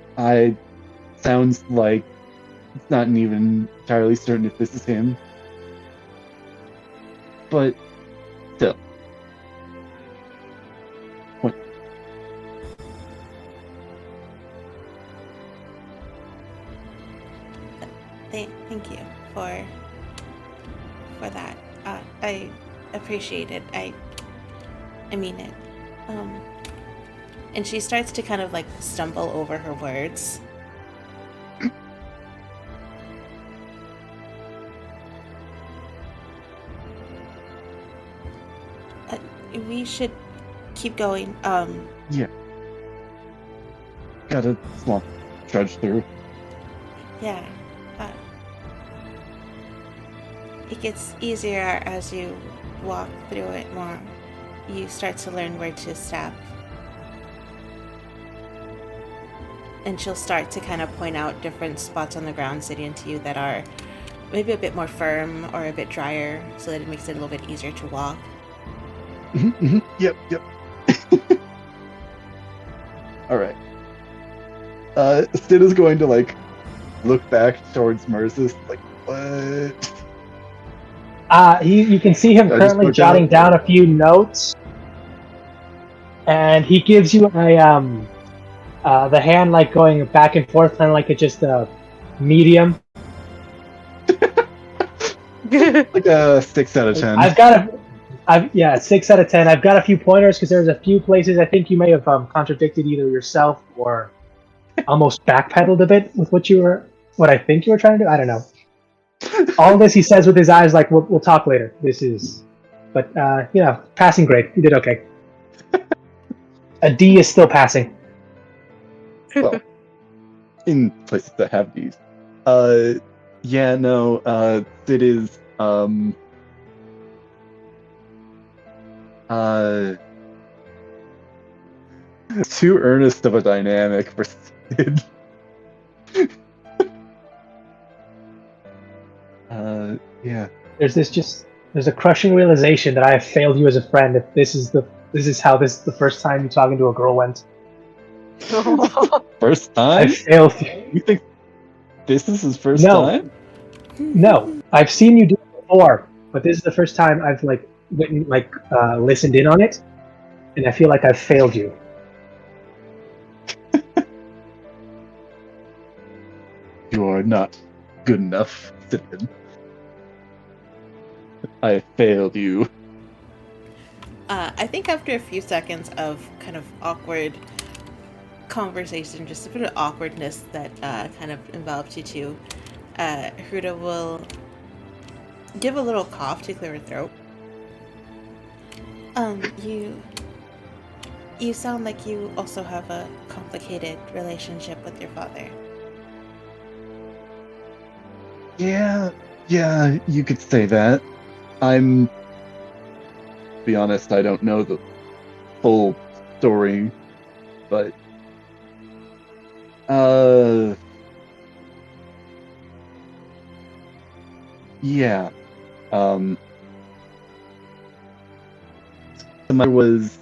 S1: sounds like it's not even entirely certain if this is him. But, still. What?
S3: Thank you for that. I appreciate it. I mean it. And she starts to kind of like stumble over her words. We should keep going.
S1: Yeah. Got a small trudge through.
S3: Yeah. It gets easier as you walk through it more. You start to learn where to step. And she'll start to kind of point out different spots on the ground sitting to you that are maybe a bit more firm or a bit drier, so that it makes it a little bit easier to walk.
S1: Yep. Alright. Sid is going to, like, look back towards Merzus, like, what?
S2: You can see him currently jotting down a few notes, and he gives you a the hand like going back and forth, kind of like it's just a medium.
S1: Like a 6 out of 10.
S2: 6 out of 10. I've got a few pointers because there's a few places I think you may have contradicted either yourself or almost backpedaled a bit with what I think you were trying to do. I don't know. All this he says with his eyes like, we'll talk later. But passing grade. You did okay. A D is still passing.
S1: Well, in places that have these. It is, too earnest of a dynamic for Sid. Yeah.
S2: There's a crushing realization that I have failed you as a friend. If this is the first time you're talking to a girl went.
S1: First time?
S2: I failed you.
S1: You think this is his first time?
S2: No, I've seen you do it before, but this is the first time I've listened in on it, and I feel like I've failed you.
S1: You are not good enough, Sid. I failed you.
S3: I think after a few seconds of kind of awkward conversation, just a bit of awkwardness that kind of enveloped you two, Huda will give a little cough to clear her throat. You sound like you also have a complicated relationship with your father.
S1: Yeah, you could say that. To be honest, I don't know the full story, but Yeah. The mother was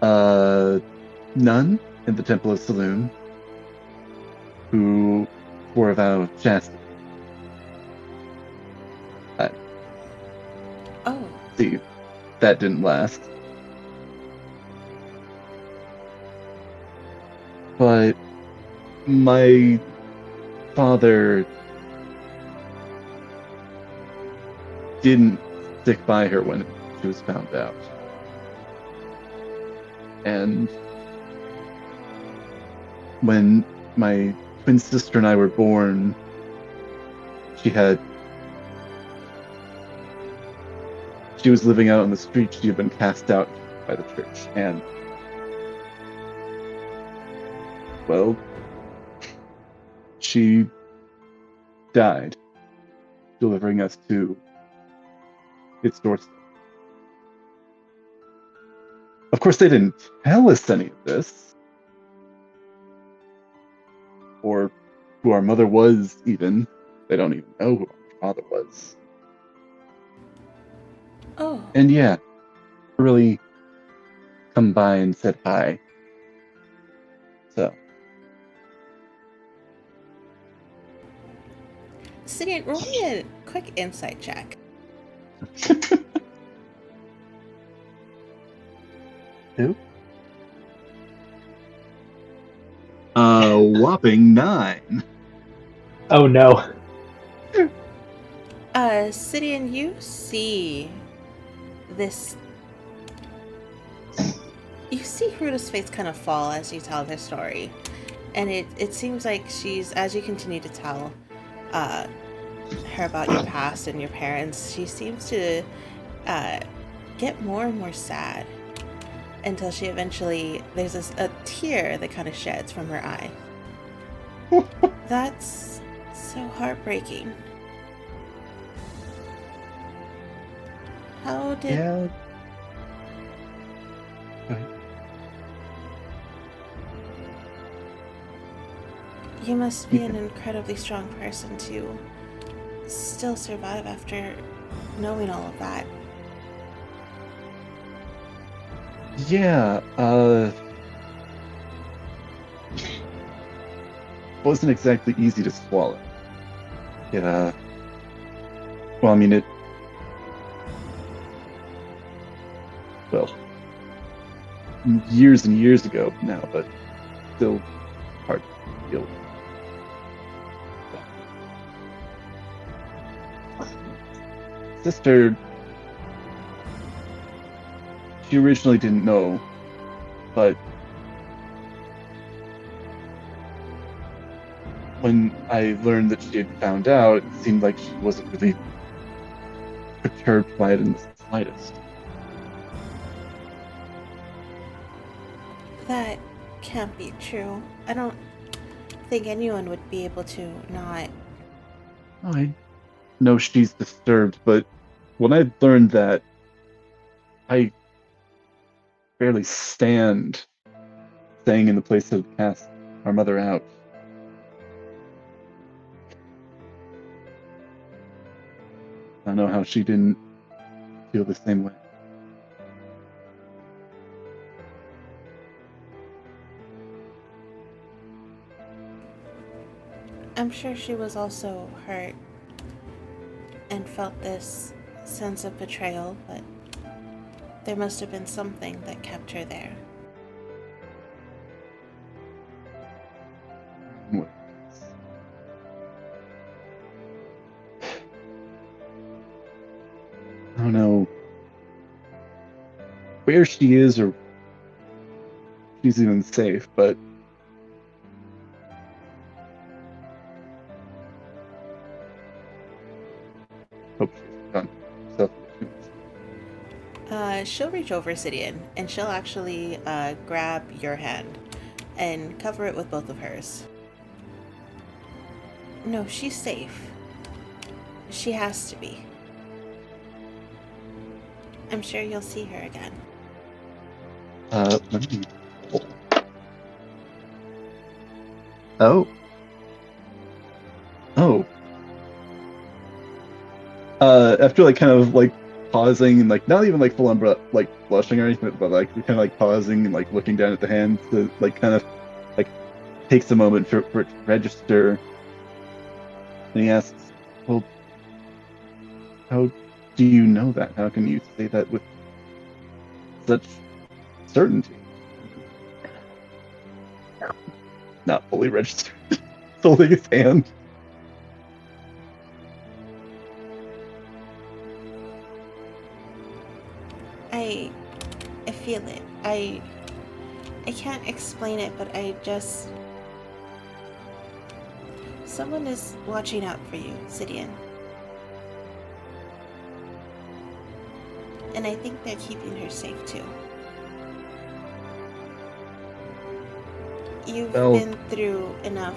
S1: nun in the Temple of Saloon who swore a vow of chastity.
S3: Oh,
S1: See, that didn't last. But my father didn't stick by her when she was found out. And when my twin sister and I were born, she was living out on the street. She had been cast out by the church, and well, she died, delivering us to its doorstep. Of course, they didn't tell us any of this, or who our mother was, even. They don't even know who our father was.
S3: oh.
S1: And yeah, really come by and said hi. So,
S3: Sidian, roll me a quick insight check.
S1: who? Whopping 9.
S2: Oh no.
S3: Sidian, you see this. You see Ruda's face kind of fall as you tell her story. And it seems like as you continue to tell her about your past and your parents, she seems to get more and more sad until she eventually, there's a tear that kind of sheds from her eye. That's so heartbreaking. How did...
S1: Yeah. Go ahead.
S3: You must be an incredibly strong person to still survive after knowing all of that.
S1: Yeah, wasn't exactly easy to swallow. Yeah. Well, I mean, years and years ago now, but still hard to deal with. Sister, she originally didn't know, but when I learned that she had found out, it seemed like she wasn't really perturbed by it in the slightest.
S3: That can't be true. I don't think anyone would be able to not.
S1: I know she's disturbed, but when I learned that, I barely stand staying in the place that would cast our mother out. I don't know how she didn't feel the same way.
S3: I'm sure she was also hurt and felt this sense of betrayal, but there must have been something that kept her there.
S1: What? I don't know where she is or if she's even safe, but hope she's done herself.
S3: She'll reach over Sidian and she'll actually grab your hand and cover it with both of hers. No, she's safe. She has to be. I'm sure you'll see her again.
S1: Let me roll. Oh. Oh. After like kind of like pausing and like not even like full on like blushing or anything, but like kind of like pausing and like looking down at the hands to like kind of like takes a moment for it to register. And he asks, "Well, how do you know that? How can you say that with such certainty?" Not fully registered. Holding his hand.
S3: I feel it. I can't explain it, but I just... Someone is watching out for you, Sidian. And I think they're keeping her safe too. You've been through enough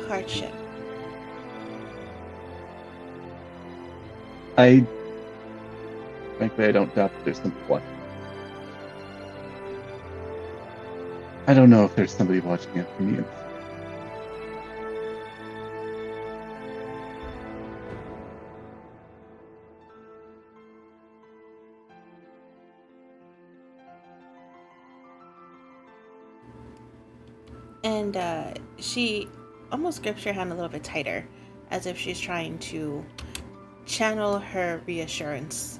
S3: hardship.
S1: Frankly, I don't doubt that there's somebody watching. I don't know if there's somebody watching it for me.
S3: And she almost grips your hand a little bit tighter, as if she's trying to channel her reassurance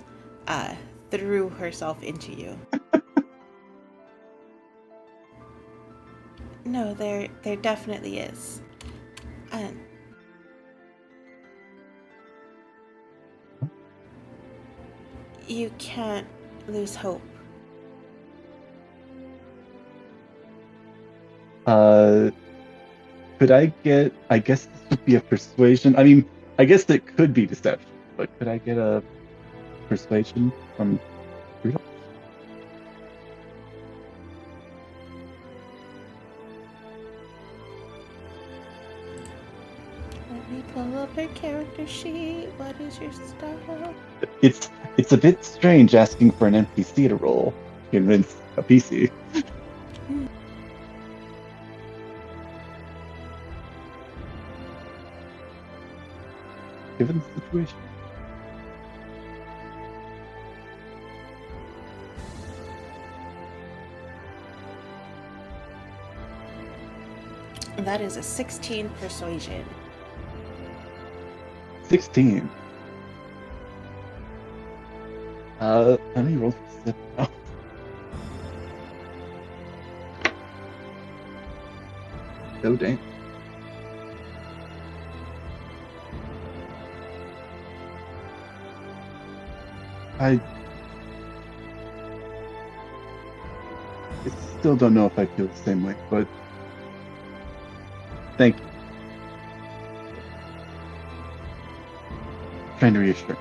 S3: through herself into you. No, there definitely is. You can't lose hope.
S1: Could I get, I guess this would be a persuasion. I mean, I guess it could be deception, but could I get a persuasion from Rudolph?
S3: Let me pull up her character sheet. What is your style?
S1: It's a bit strange asking for an NPC to roll to convince a PC. Given the situation.
S3: That is a 16 persuasion.
S1: 16. Let me roll for step out. Oh, dang. I still don't know if I feel the same way, but thank you. Trying to reassure.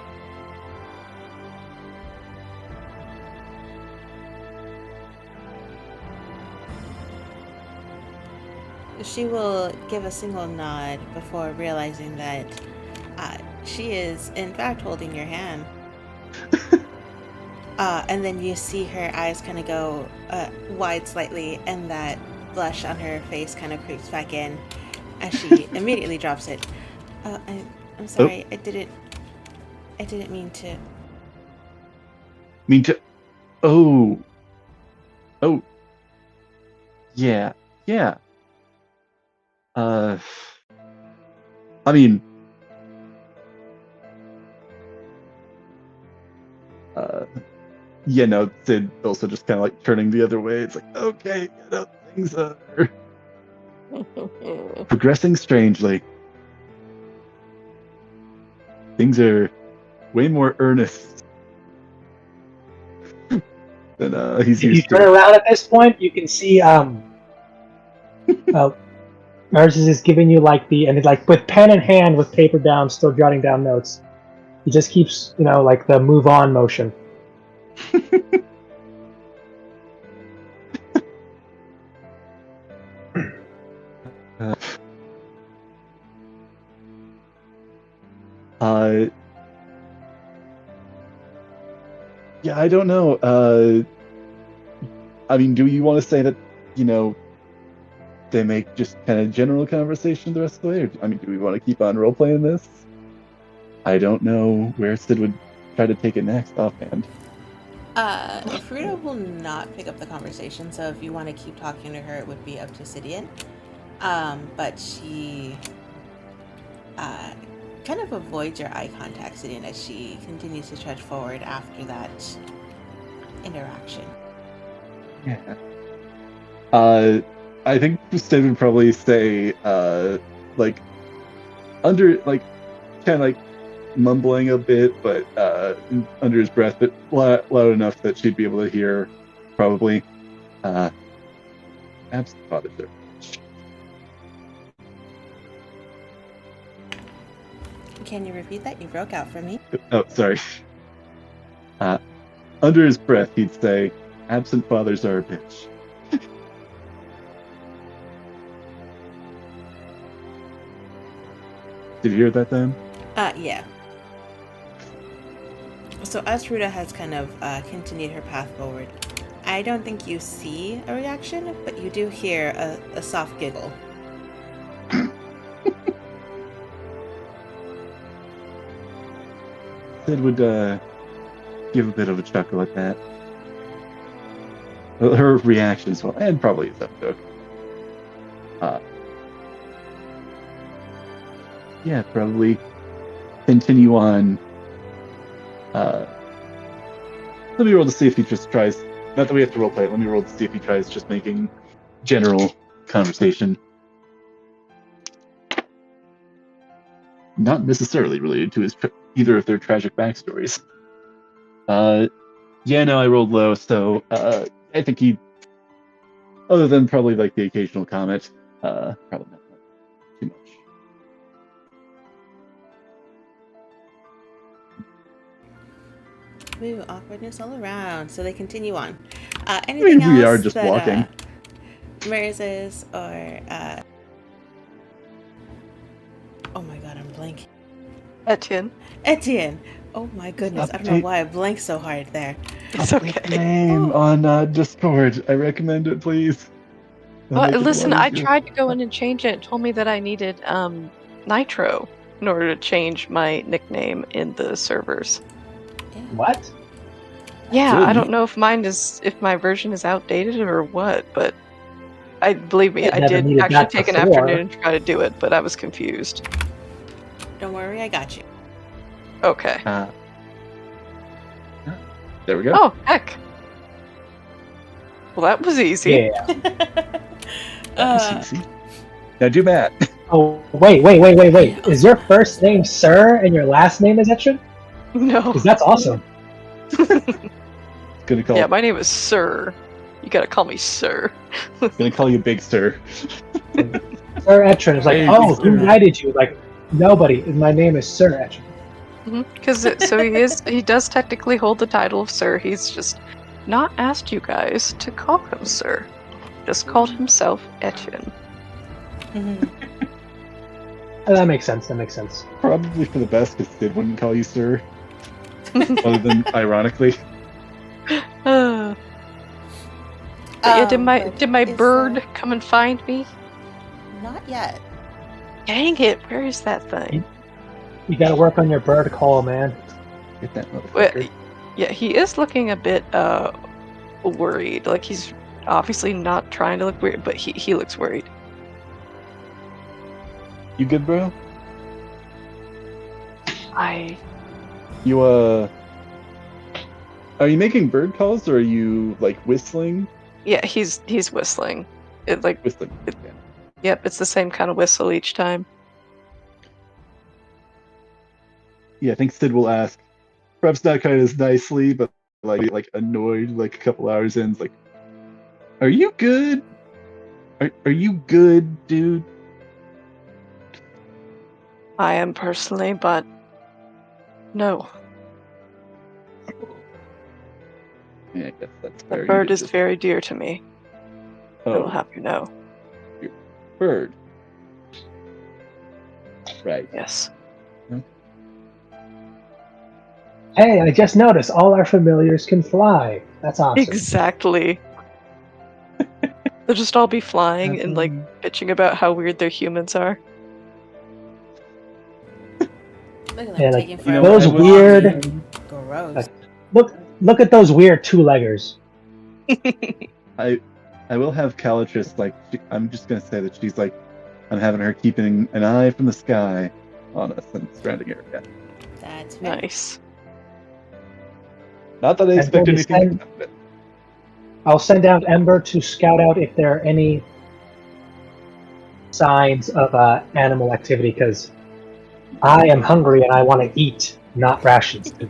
S3: She will give a single nod before realizing that she is, in fact, holding your hand. And then you see her eyes kind of go wide slightly, and that blush on her face kind of creeps back in as she immediately drops it. I'm sorry, I didn't mean to.
S1: Mean to? Oh. Yeah. I mean, no, Sid also just kind of like turning the other way. It's like, okay, things are progressing strangely. Things are way more earnest than he's
S2: If
S1: used
S2: you
S1: to.
S2: turn around at this point, you can see Narcissus is giving you like with pen in hand, with paper down, still jotting down notes. He just keeps, like the move on motion.
S1: Yeah, I don't know. I mean, do you want to say that they make just kind of general conversation the rest of the way? Or, I mean, do we want to keep on role-playing this? I don't know where Sid would try to take it next offhand.
S3: Fruta will not pick up the conversation, so if you want to keep talking to her, it would be up to Sidian. But she kind of avoids your eye contact, Sidian, as she continues to trudge forward after that interaction.
S1: Yeah. I think Sid would probably say, kind of mumbling a bit, but under his breath, but loud enough that she'd be able to hear, probably. Absent father, sir.
S3: Can you repeat that? You broke out for me.
S1: Oh, sorry. Under his breath, he'd say, "Absent fathers are a bitch." Did you hear that then?
S3: Yeah. So as Ruta has kind of continued her path forward, I don't think you see a reaction, but you do hear a soft giggle.
S1: Sid would give a bit of a chuckle at that. Well, her reaction as well, and probably his own joke. Yeah, probably continue on. Let me roll to see if he just tries. Not that we have to roleplay it. Let me roll to see if he tries just making general conversation. Not necessarily related to either of their tragic backstories. Yeah, no, I rolled low, so I think he, other than probably the occasional comment, probably not too much.
S3: Ooh, awkwardness all around. So they continue on. Anything else?
S1: We are just
S3: that,
S1: walking.
S3: Merzes or oh my god, I'm blanking. Etienne. Oh my goodness, I don't know why I blanked so hard there.
S4: It's okay.
S1: Name on Discord. I recommend it, please.
S4: Well, listen, I tried to go in and change it. It told me that I needed Nitro in order to change my nickname in the servers.
S3: Yeah.
S2: What?
S4: Yeah,
S1: Good.
S4: I don't know if if my version is outdated or what, but believe me, I did actually take an afternoon and try to do it, but I was confused.
S3: Don't worry, I got you.
S4: Okay.
S1: There we go.
S4: Oh, heck. Well, that was easy.
S2: Yeah.
S1: That's easy. Now do Matt.
S2: Oh, wait. Is your first name Sir and your last name is Etrin?
S4: No.
S2: Because that's awesome.
S1: Gonna call.
S4: Yeah, my name is Sir. You gotta call me Sir.
S1: Gonna call you Big Sir.
S2: Sir Etrin is like,
S1: Hey,
S2: oh,
S1: Sir.
S2: who knighted you? Like, nobody. My name is Sir Etrin.
S4: Because he does technically hold the title of Sir. He's just not asked you guys to call him Sir. Just called himself Etienne.
S2: That makes sense.
S1: Probably for the best, because Sid wouldn't call you Sir. Other than ironically.
S4: But yeah, did my
S3: is,
S4: bird come and find me?
S3: Not yet.
S4: Dang it! Where is that thing?
S2: You gotta work on your bird call, man.
S1: Get that motherfucker.
S4: Well, yeah, he is looking a bit worried. Like he's obviously not trying to look weird, but he looks worried.
S1: You good, bro? You are you making bird calls or are you like whistling?
S4: Yeah, he's whistling.
S1: Whistling.
S4: Yep, it's the same kind of whistle each time.
S1: Yeah, I think Sid will ask. Perhaps not kind of as nicely, but like annoyed, like a couple hours in, it's like, "Are you good? Are you good, dude?"
S4: I am personally, but no.
S1: Yeah, I guess that's
S4: The
S1: fair.
S4: bird is very dear to me. I will
S1: Oh,
S4: have you know.
S1: bird. Right.
S4: Yes.
S2: Hey, I just noticed all our familiars can fly. That's awesome.
S4: Exactly. They'll just all be flying and like
S1: Happen.
S4: bitching about how weird their humans are.
S3: Look at them
S2: Yeah, like,
S3: taking
S1: You know,
S3: forever.
S2: those
S1: I will-
S2: weird-
S3: Gross.
S2: Look at those weird two-leggers.
S1: I will have Calatrus, like, I'm just going to say that she's like, I'm having her keeping an eye from the sky on us and surrounding area.
S3: That's fair.
S4: Nice.
S1: Not that I
S2: And
S1: expect
S2: when we
S1: anything
S2: send-
S1: to happen.
S2: I'll send out Ember to scout out if there are any signs of animal activity, because I am hungry and I want to eat, not rations.
S3: Go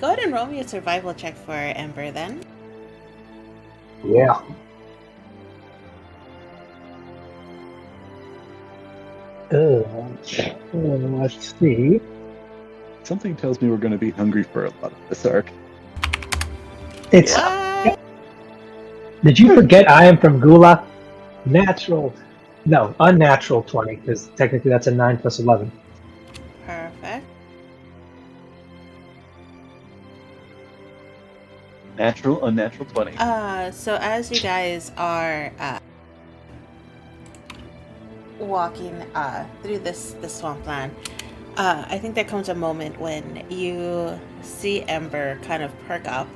S3: ahead and roll me a survival check for Ember then.
S2: Yeah. Let's see.
S1: Something tells me we're going to be hungry for a lot of this arc.
S2: It's.
S3: What?
S2: Did you forget I am from Gula? Unnatural 20, because technically that's a 9 plus 11.
S3: Perfect.
S1: Natural, unnatural 20.
S3: So as you guys are walking through this swampland, I think there comes a moment when you see Ember kind of perk up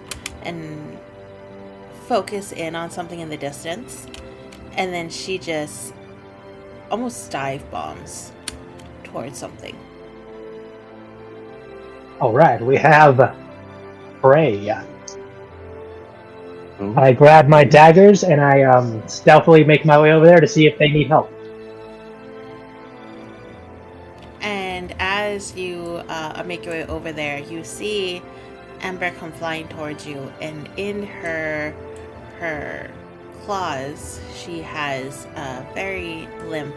S3: and focus in on something in the distance, and then she just almost dive bombs towards something.
S2: Alright, we have prey.
S1: Oh.
S2: I grab my daggers and I stealthily make my way over there to see if they need help.
S3: And as you make your way over there, you see Ember come flying towards you, and in her claws, she has a very limp,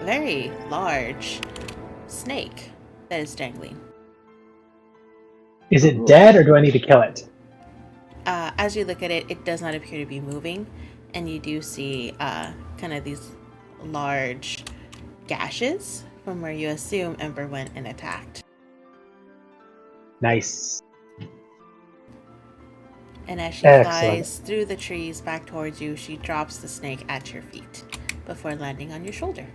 S3: very large snake that is dangling.
S2: Is it dead or do I need to kill it?
S3: As you look at it, it does not appear to be moving, and you do see kind of these large gashes from where you assume Ember went and attacked.
S2: Nice.
S3: And as she
S2: Excellent.
S3: flies through the trees back towards you, she drops the snake at your feet before landing on your shoulder.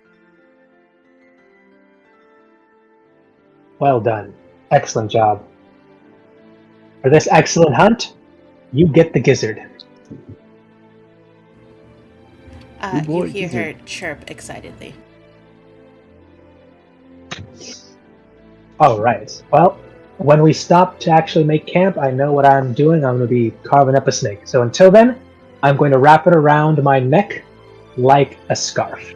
S2: Well done. Excellent job. For this excellent hunt, you get the gizzard.
S1: Oh boy,
S3: You hear
S1: gizzard.
S3: her chirp excitedly.
S2: Alright. Well, when we stop to actually make camp, I know what I'm doing. I'm going to be carving up a snake. So until then, I'm going to wrap it around my neck like a scarf.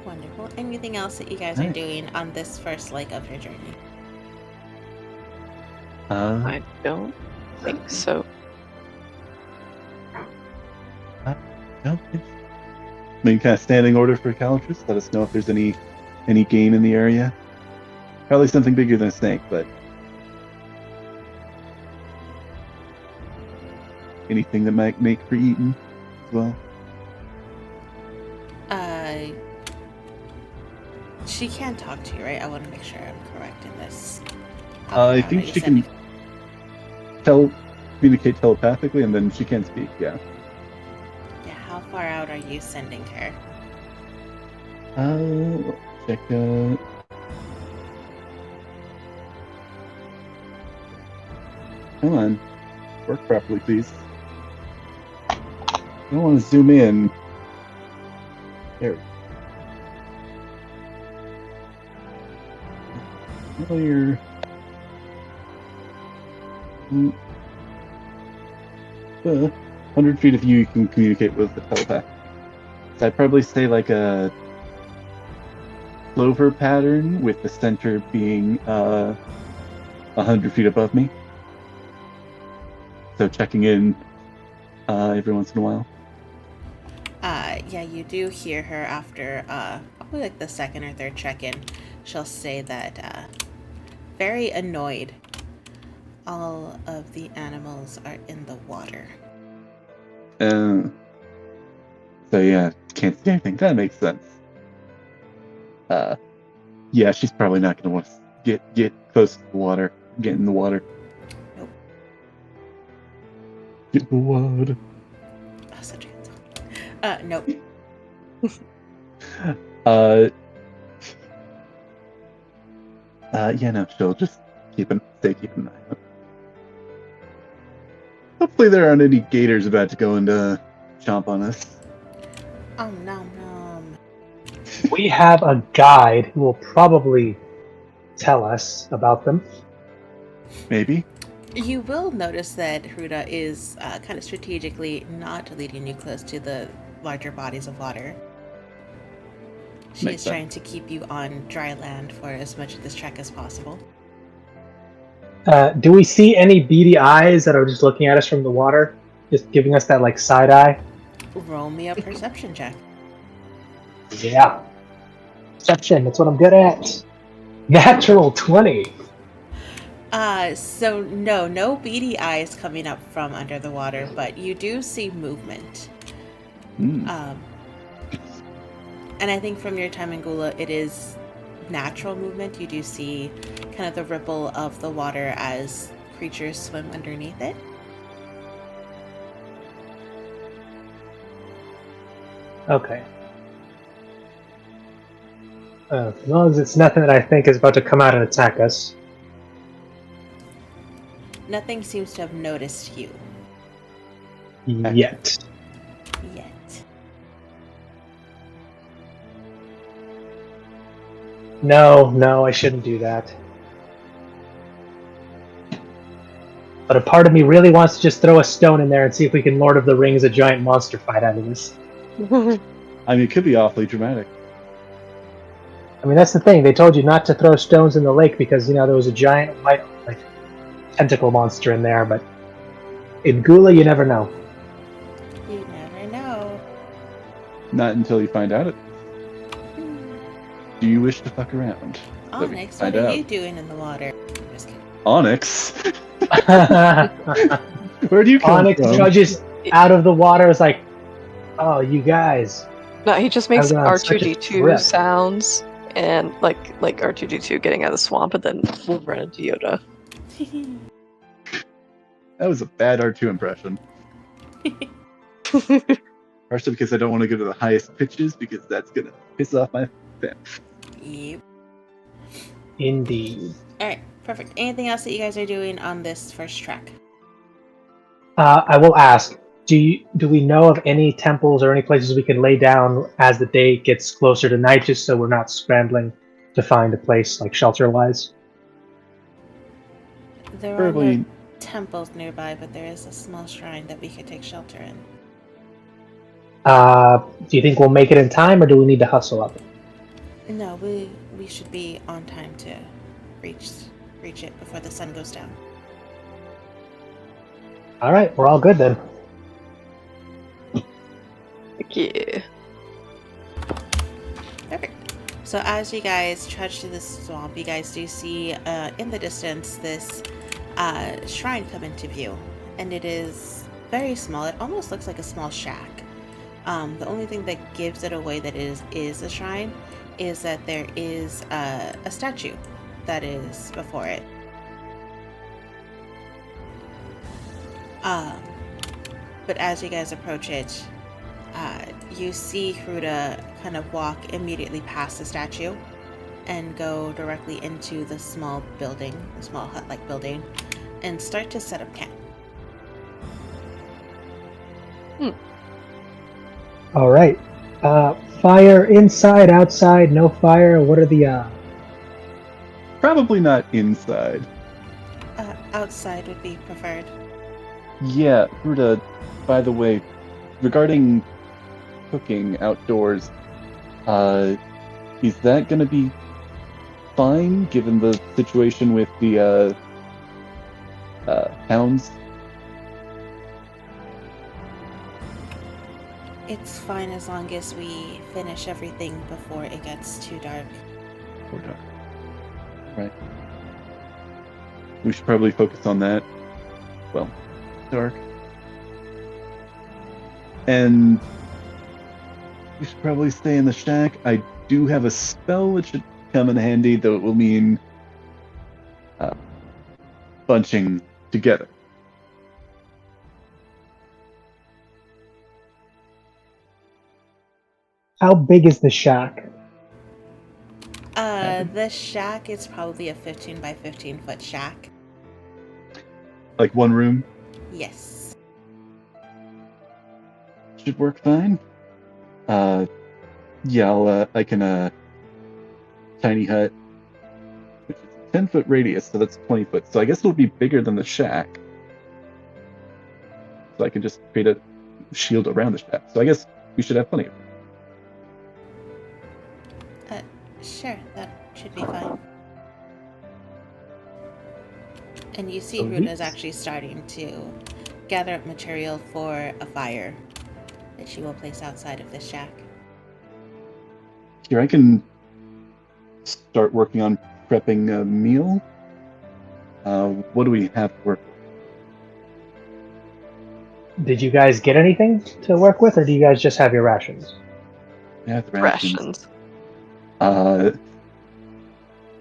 S3: Wonderful. Anything else that you guys are
S1: Nice.
S3: doing on this first leg of your journey?
S4: I don't think so.
S1: No. Maybe kind of standing order for Calatrus. Let us know if there's any game in the area. Probably something bigger than a snake, but anything that might make for eating as well.
S3: She can talk to you, right? I want to make sure I'm correct in this.
S1: I think she can communicate telepathically, and then she can speak. Yeah.
S3: Yeah, how far out are you sending her?
S1: Check. Come on, work properly, please. I don't want to zoom in. There. we go. Well, you're 100 feet of you can communicate with the telepath. So I'd probably say like a clover pattern with the center being 100 feet above me. So checking in every once in a while.
S3: Yeah, you do hear her after probably like the second or third check-in. She'll say that very annoyed. All of the animals are in the water.
S1: So yeah, can't see anything. That makes sense. Yeah, she's probably not going to want to Get close to the water. Get in the water.
S3: Nope.
S1: Get in the water.
S3: Oh, such a good song. Nope.
S1: Yeah, no, she'll just stay keeping an eye out. Hopefully there aren't any gators about to go and chomp on us.
S3: Oh, nom nom.
S2: We have a guide who will probably tell us about them.
S1: Maybe.
S3: You will notice that Hruda is kind of strategically not leading you close to the larger bodies of water. She
S1: Makes
S3: is
S1: sense.
S3: trying to keep you on dry land for as much of this trek as possible.
S2: Do we see any beady eyes that are just looking at us from the water? Just giving us that, like, side eye?
S3: Roll me a perception check.
S2: Yeah. Perception, that's what I'm good at. Natural 20.
S3: So no beady eyes coming up from under the water, but you do see movement.
S1: Mm.
S3: And I think from your time in Gula, it is natural movement. You do see kind of the ripple of the water as creatures swim underneath it.
S2: Okay. As long as it's nothing that I think is about to come out and attack us.
S3: Nothing seems to have noticed you
S2: Yet.
S3: yet.
S2: No, I shouldn't do that. But a part of me really wants to just throw a stone in there and see if we can Lord of the Rings a giant monster fight out of this.
S1: I mean, it could be awfully dramatic.
S2: I mean, that's the thing. They told you not to throw stones in the lake because, there was a giant white, like, tentacle monster in there, but in Gula, you never know.
S3: You never know.
S1: Not until you find out it. Do you wish to fuck around?
S3: Onyx,
S1: find
S3: what are
S1: out.
S3: you doing in the water? I'm just kidding.
S1: Onyx? Where do you come
S2: Onyx
S1: from?
S2: judges out of the water is like, oh, you guys.
S4: No, he just makes
S2: I was on such a
S4: R2D2
S2: trip.
S4: sounds and like R2D2 getting out of the swamp, and then we'll run into Yoda.
S1: That was a bad R2 impression. Partially because I don't want to go to the highest pitches because that's going to piss off my fans.
S3: Yep.
S2: Indeed.
S3: Alright, perfect. Anything else that you guys are doing on this first trek?
S2: I will ask, do we know of any temples or any places we can lay down as the day gets closer to night, just so we're not scrambling to find a place, like, shelter-wise?
S3: There are
S1: Probably.
S3: no temples nearby, but there is a small shrine that we could take shelter in.
S2: Do you think we'll make it in time, or do we need to hustle up?
S3: No, we should be on time to reach it before the sun goes down.
S2: All right, we're all good then.
S4: Yeah.
S3: Perfect. So as you guys trudge through the swamp, you guys do see in the distance this shrine come into view, and it is very small. It almost looks like a small shack. The only thing that gives it away that it is a shrine is that there is a statue that is before it. But as you guys approach it, you see Hruda kind of walk immediately past the statue and go directly into the small building, the small hut-like building, and start to set up camp.
S2: All right. Fire inside, outside, no fire. What are the
S1: Probably not inside.
S3: Outside would be preferred.
S1: Yeah, Ruda, by the way, regarding cooking outdoors, is that going to be fine given the situation with the hounds?
S3: It's fine as long as we finish everything before it gets too dark.
S1: Or dark? Right. We should probably focus on that. Well, dark. And we should probably stay in the shack. I do have a spell which should come in handy, though it will mean bunching together.
S2: How big is the shack?
S3: The shack is probably a 15 by 15 foot shack.
S1: Like one room
S3: Yes.
S1: should work fine. Yeah, I can tiny hut, which is a 10-foot radius, so that's 20 foot. So I guess it'll be bigger than the shack. So I can just create a shield around the shack. So I guess we should have plenty of room.
S3: Sure, that should be fine. And you see
S2: Sweet.
S3: Runa's actually starting to gather up material for a fire that she will place outside of the shack.
S1: Here, I can start working on prepping a meal. What do we have to work with?
S2: Did you guys get anything to work with, or do you guys just have your rations?
S1: We have the
S4: Rations.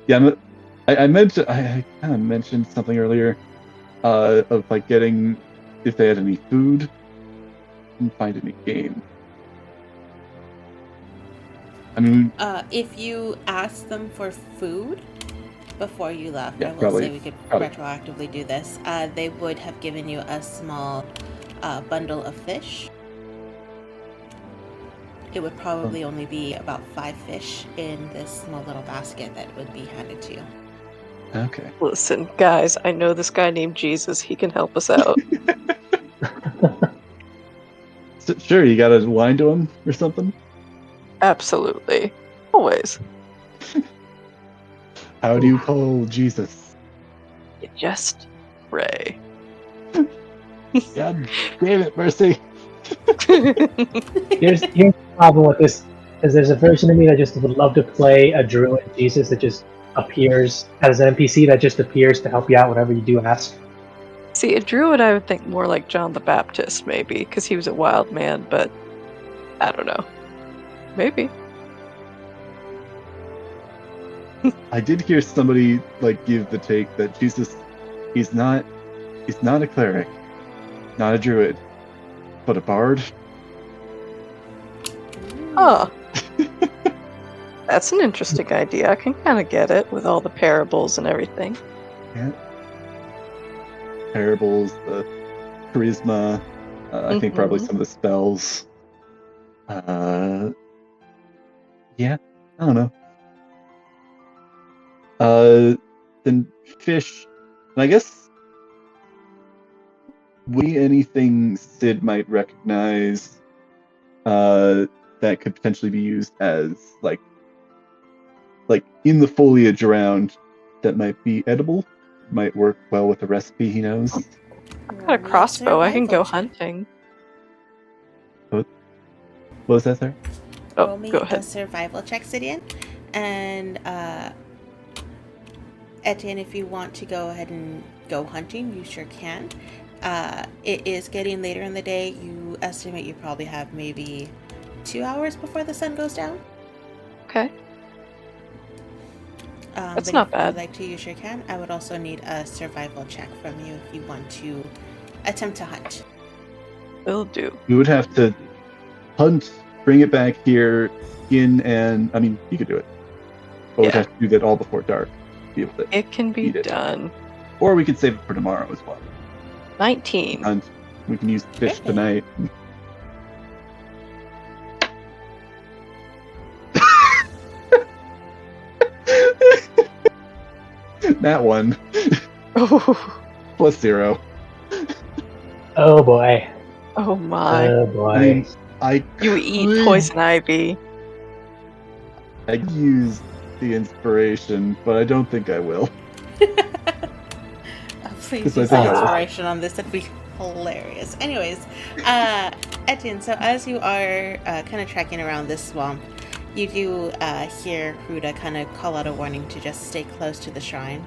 S1: Yeah, I mentioned I kind of mentioned something earlier of like getting if they had any food. Didn't find any game. I mean,
S3: If you ask them for food before you left,
S1: Yeah,
S3: I will
S1: probably-
S3: say we could
S1: probably.
S3: retroactively do this. They would have given you a small bundle of fish. It would probably only be about 5 fish in this small little basket that would be handed to you.
S1: okay.
S4: Listen, guys, I know this guy named Jesus. He can help us out.
S1: So, sure, you got a wine to him or something.
S4: Absolutely. Always.
S1: How do you call Jesus?
S4: You just pray.
S1: God damn it, Mercy.
S2: Here's the problem with this, is there's a version of me that just would love to play a druid Jesus that just appears as an NPC that just appears to help you out whenever you do ask.
S4: See, a druid I would think more like John the Baptist, maybe, because he was a wild man, but I don't know. Maybe.
S1: I did hear somebody like give the take that Jesus, he's not a cleric, not a druid, but a bard.
S4: Oh. That's an interesting idea. I can kind of get it with all the parables and everything.
S1: Yeah. Parables, the charisma, I think probably some of the spells. Yeah, I don't know. Then fish, and I guess anything Sid might recognize that could potentially be used as like in the foliage around that might be edible, might work well with the recipe he knows.
S4: I've got a crossbow. I can go hunting.
S1: What was that, sir?
S4: Oh,
S3: Roll me
S4: go
S3: a
S4: ahead.
S3: survival check, Sidian. And Etienne, if you want to go ahead and go hunting, you sure can. It is getting later in the day. You estimate you probably have maybe 2 hours before the sun goes down.
S4: Okay. That's
S3: but
S4: not
S3: if
S4: bad.
S3: you'd like to, you sure can. I would also need a survival check from you if you want to attempt to hunt.
S4: Will do.
S1: We would have to hunt, bring it back here, skin, and I mean, you could do it. But we'd
S4: Yeah.
S1: have to do that all before dark. Be able to,
S4: It can be
S1: Eat it.
S4: done.
S1: or we could save it for tomorrow as well.
S4: 19.
S1: Hunt. We can use fish
S3: Okay.
S1: tonight. That one
S4: Oh,
S1: plus 0.
S2: Oh boy.
S4: oh my.
S2: Oh boy.
S1: I mean, I
S4: You eat
S1: could-
S4: poison ivy.
S1: I could use the inspiration, but I don't think I will.
S3: Please
S1: Because I
S3: use
S1: think
S2: I will.
S3: inspiration on this. That'd be hilarious. Anyways, Etienne, so as you are kind of trekking around this swamp, you do hear Huda kind of call out a warning to just stay close to the shrine,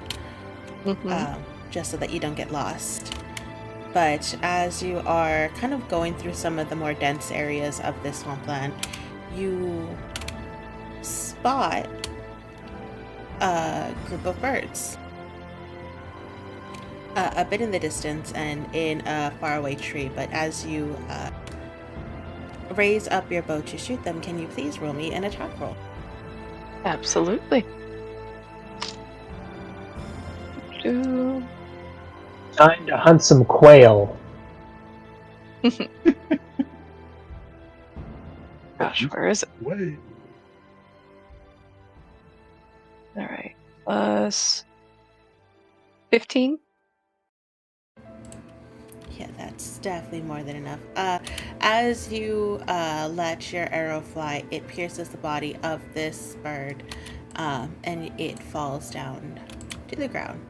S4: Mhm.
S3: just so that you don't get lost. But as you are kind of going through some of the more dense areas of this swampland, you spot a group of birds. a bit in the distance and in a faraway tree, but as you raise up your bow to shoot them, can you please roll me an attack roll?
S4: Absolutely. Do-
S2: Time to hunt some quail.
S4: Gosh, where is it?
S1: Wait.
S4: All right. Plus 15?
S3: Yeah, that's definitely more than enough. As you let your arrow fly, it pierces the body of this bird, and it falls down to the ground.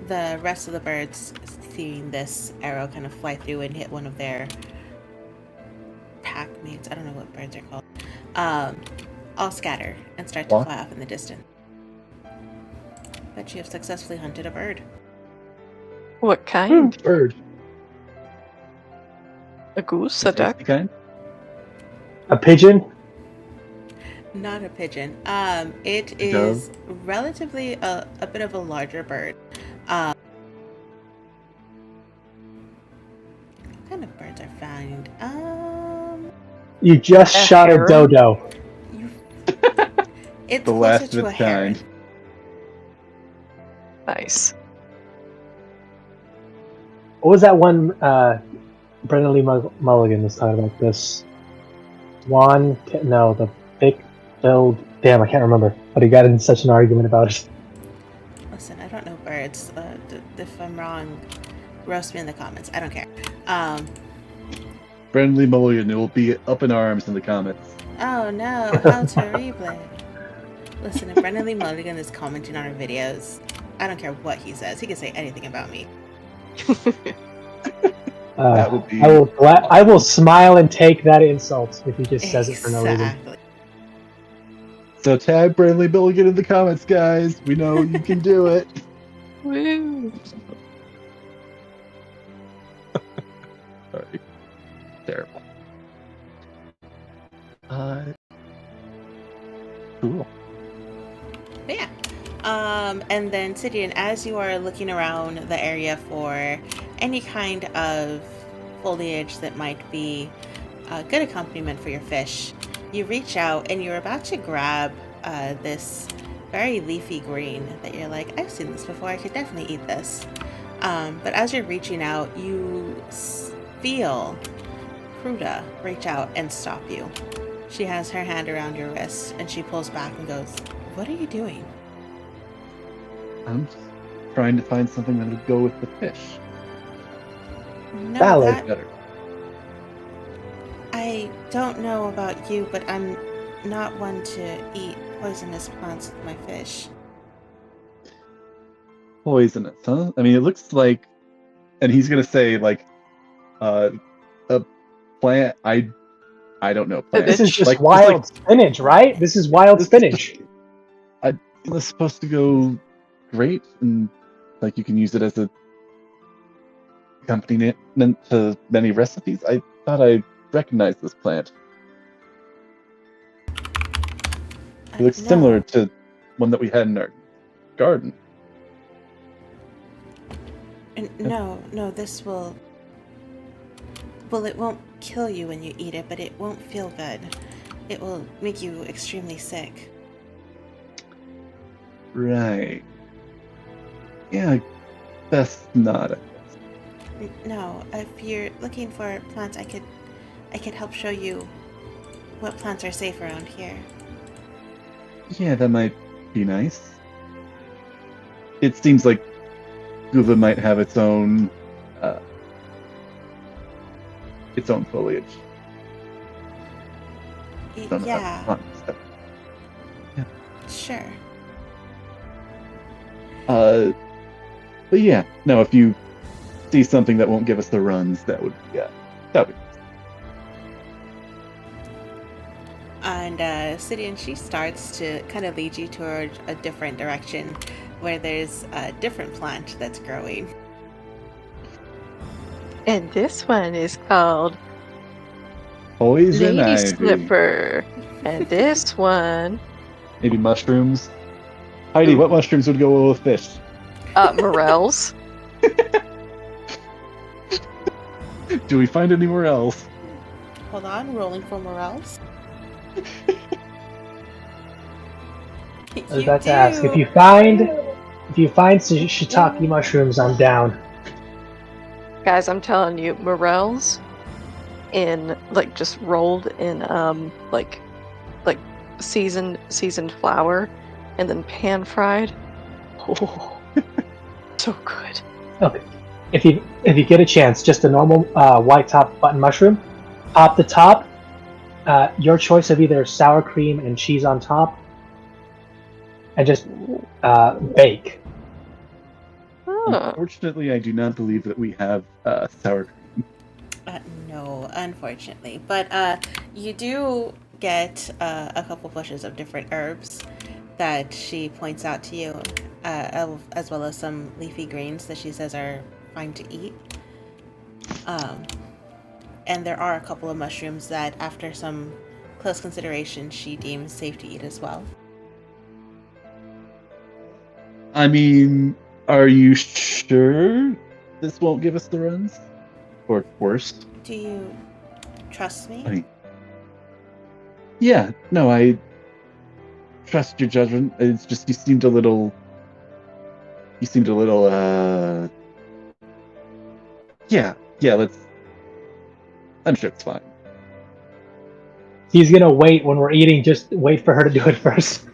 S3: The rest of the birds, seeing this arrow kind of fly through and hit one of their pack mates, I don't know what birds are called, all scatter and start to fly off in the distance. But you have successfully hunted a bird.
S4: What kind?
S1: Bird.
S4: A goose? A duck?
S1: Kind?
S2: A pigeon?
S3: Not a pigeon. It
S1: A
S3: is
S1: dove?
S3: relatively a bit of a larger bird. What kind of birds are found?
S2: You just
S4: A
S2: shot
S4: heron?
S2: a dodo.
S3: It's
S1: The
S3: closer
S1: last
S3: to
S1: of
S3: a
S1: its
S3: heron.
S1: kind.
S4: Nice.
S2: What was that one Brennan Lee Mulligan was talking about this? The thick-billed... Damn, I can't remember. But he got in such an argument about it.
S3: Listen, I don't know birds. If I'm wrong, roast me in the comments. I don't care.
S1: Friendly Mulligan will be up in arms in the comments.
S3: Oh no, how terrible. Listen, if Brennan Lee Mulligan is commenting on our videos, I don't care what he says. He can say anything about me.
S1: That would be...
S2: I will smile and take that insult if he just says it for no reason.
S3: Exactly.
S1: So tag Friendly Mulligan in the comments, guys. We know you can do it.
S4: Woo.
S1: Sorry. Terrible. Cool.
S3: But yeah. And then Sidian, as you are looking around the area for any kind of foliage that might be a good accompaniment for your fish, you reach out and you're about to grab this very leafy green that you're like, I've seen this before, I could definitely eat this. But as you're reaching out, you feel Pruda reach out and stop you. She has her hand around your wrist and she pulls back and goes, what are you doing?
S1: I'm just trying to find something that would go with the fish.
S3: No,
S2: Valid.
S3: that-
S1: Better.
S3: I don't know about you, but I'm not one to eat poisonous plants with my fish.
S1: Poisonous, huh? I mean, it looks like, and he's gonna say like, a plant. I don't know. Plant.
S2: This is just
S1: Like-
S2: wild spinach, right? This is wild spinach.
S1: It's supposed to go great, and like you can use it as a accompaniment to many recipes. I thought I recognized this plant. It looks
S3: No.
S1: similar to one that we had in our garden.
S3: No, this will... Well, it won't kill you when you eat it, but it won't feel good. It will make you extremely sick.
S1: Right. Yeah, best not. I guess.
S3: No, if you're looking for plants, I could help show you what plants are safe around here.
S1: Yeah, that might be nice. It seems like Guva might have its own foliage. Don't know how to
S3: Yeah,
S1: hunt stuff.
S3: sure.
S1: But yeah, no, if you see something that won't give us the runs, that would be nice.
S3: And Sidian, she starts to kind of lead you toward a different direction where there's a different plant that's growing.
S4: And this one is called
S1: Poison
S4: Lady
S1: ivy.
S4: Slipper. And this one,
S1: Maybe mushrooms. Heidi, what mushrooms would go well with fish?
S4: morels.
S1: Do we find anywhere else?
S3: Hold on, rolling for morels.
S2: I was about to ask if you find shiitake mushrooms, I'm down.
S4: Guys, I'm telling you, morels in like just rolled in like seasoned flour and then pan fried. Oh, so good.
S2: Okay. If you get a chance, just a normal white top button mushroom, pop the top. Your choice of either sour cream and cheese on top, and just bake.
S1: Unfortunately, I do not believe that we have sour cream.
S3: No, unfortunately. But you do get a couple bushes of different herbs that she points out to you, as well as some leafy greens that she says are fine to eat. And there are a couple of mushrooms that, after some close consideration, she deems safe to eat as well.
S1: I mean, are you sure this won't give us the runs? Or worse?
S3: Do you trust me?
S1: I mean, yeah, no, I trust your judgment. It's just you seemed a little, yeah, I'm sure it's fine.
S2: He's gonna wait when we're eating. Just wait for her to do it first.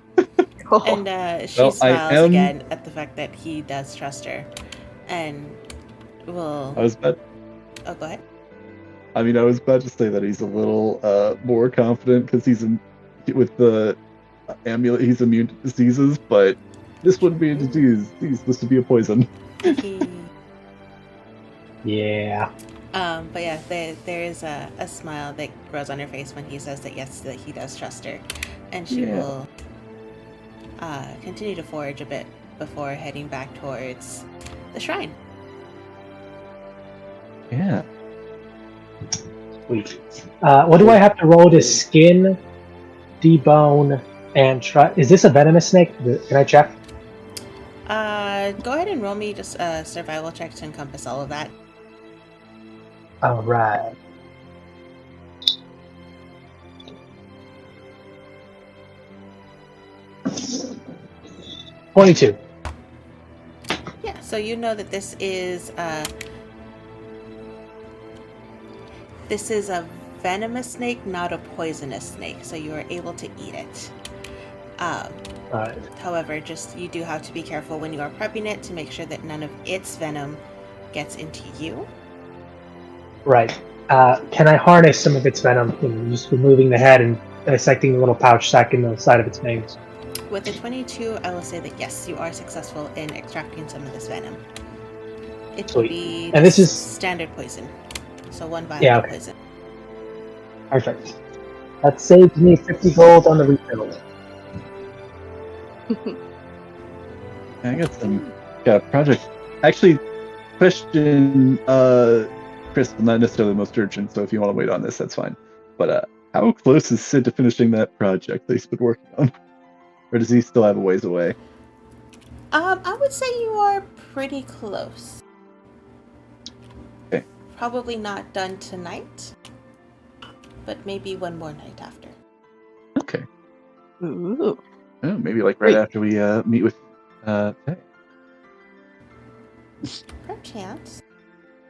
S3: And she smiles again at the fact that he does trust her, and will.
S1: Oh, go
S3: ahead.
S1: I mean, I was about to say that he's a little more confident because with the amulet, he's immune to diseases, but this wouldn't be a disease. This would be a poison.
S2: Yeah.
S3: But yeah, there is a smile that grows on her face when he says that yes, that he does trust her, and she will continue to forage a bit before heading back towards the shrine.
S1: Yeah.
S2: Sweet. What do I have to roll to skin, debone, and try? Is this a venomous snake? Can I check?
S3: Go ahead and roll me just a survival check to encompass all of that.
S2: All right. $22.
S3: Yeah, so you know that this is a venomous snake, not a poisonous snake, so you are able to eat it.
S2: Right.
S3: However, you do have to be careful when you are prepping it to make sure that none of its venom gets into you.
S2: Right. Can I harness some of its venom? Just removing the head and dissecting the little pouch sac in the side of its fangs.
S3: With a 22, I will say that yes, you are successful in extracting some of this venom. It will be
S2: and this is
S3: standard poison, so 1 vial poison.
S2: Perfect. That saves me 50 gold on the refill.
S1: I got a project. Actually, question, Chris, not necessarily the most urgent, so if you want to wait on this, that's fine. But how close is Sid to finishing that project that he's been working on? Or does he still have a ways away?
S3: I would say you are pretty close.
S1: Okay.
S3: Probably not done tonight, but maybe one more night after.
S1: Okay.
S4: Ooh.
S1: Oh, maybe like right after we meet with Faye.
S3: Perchance.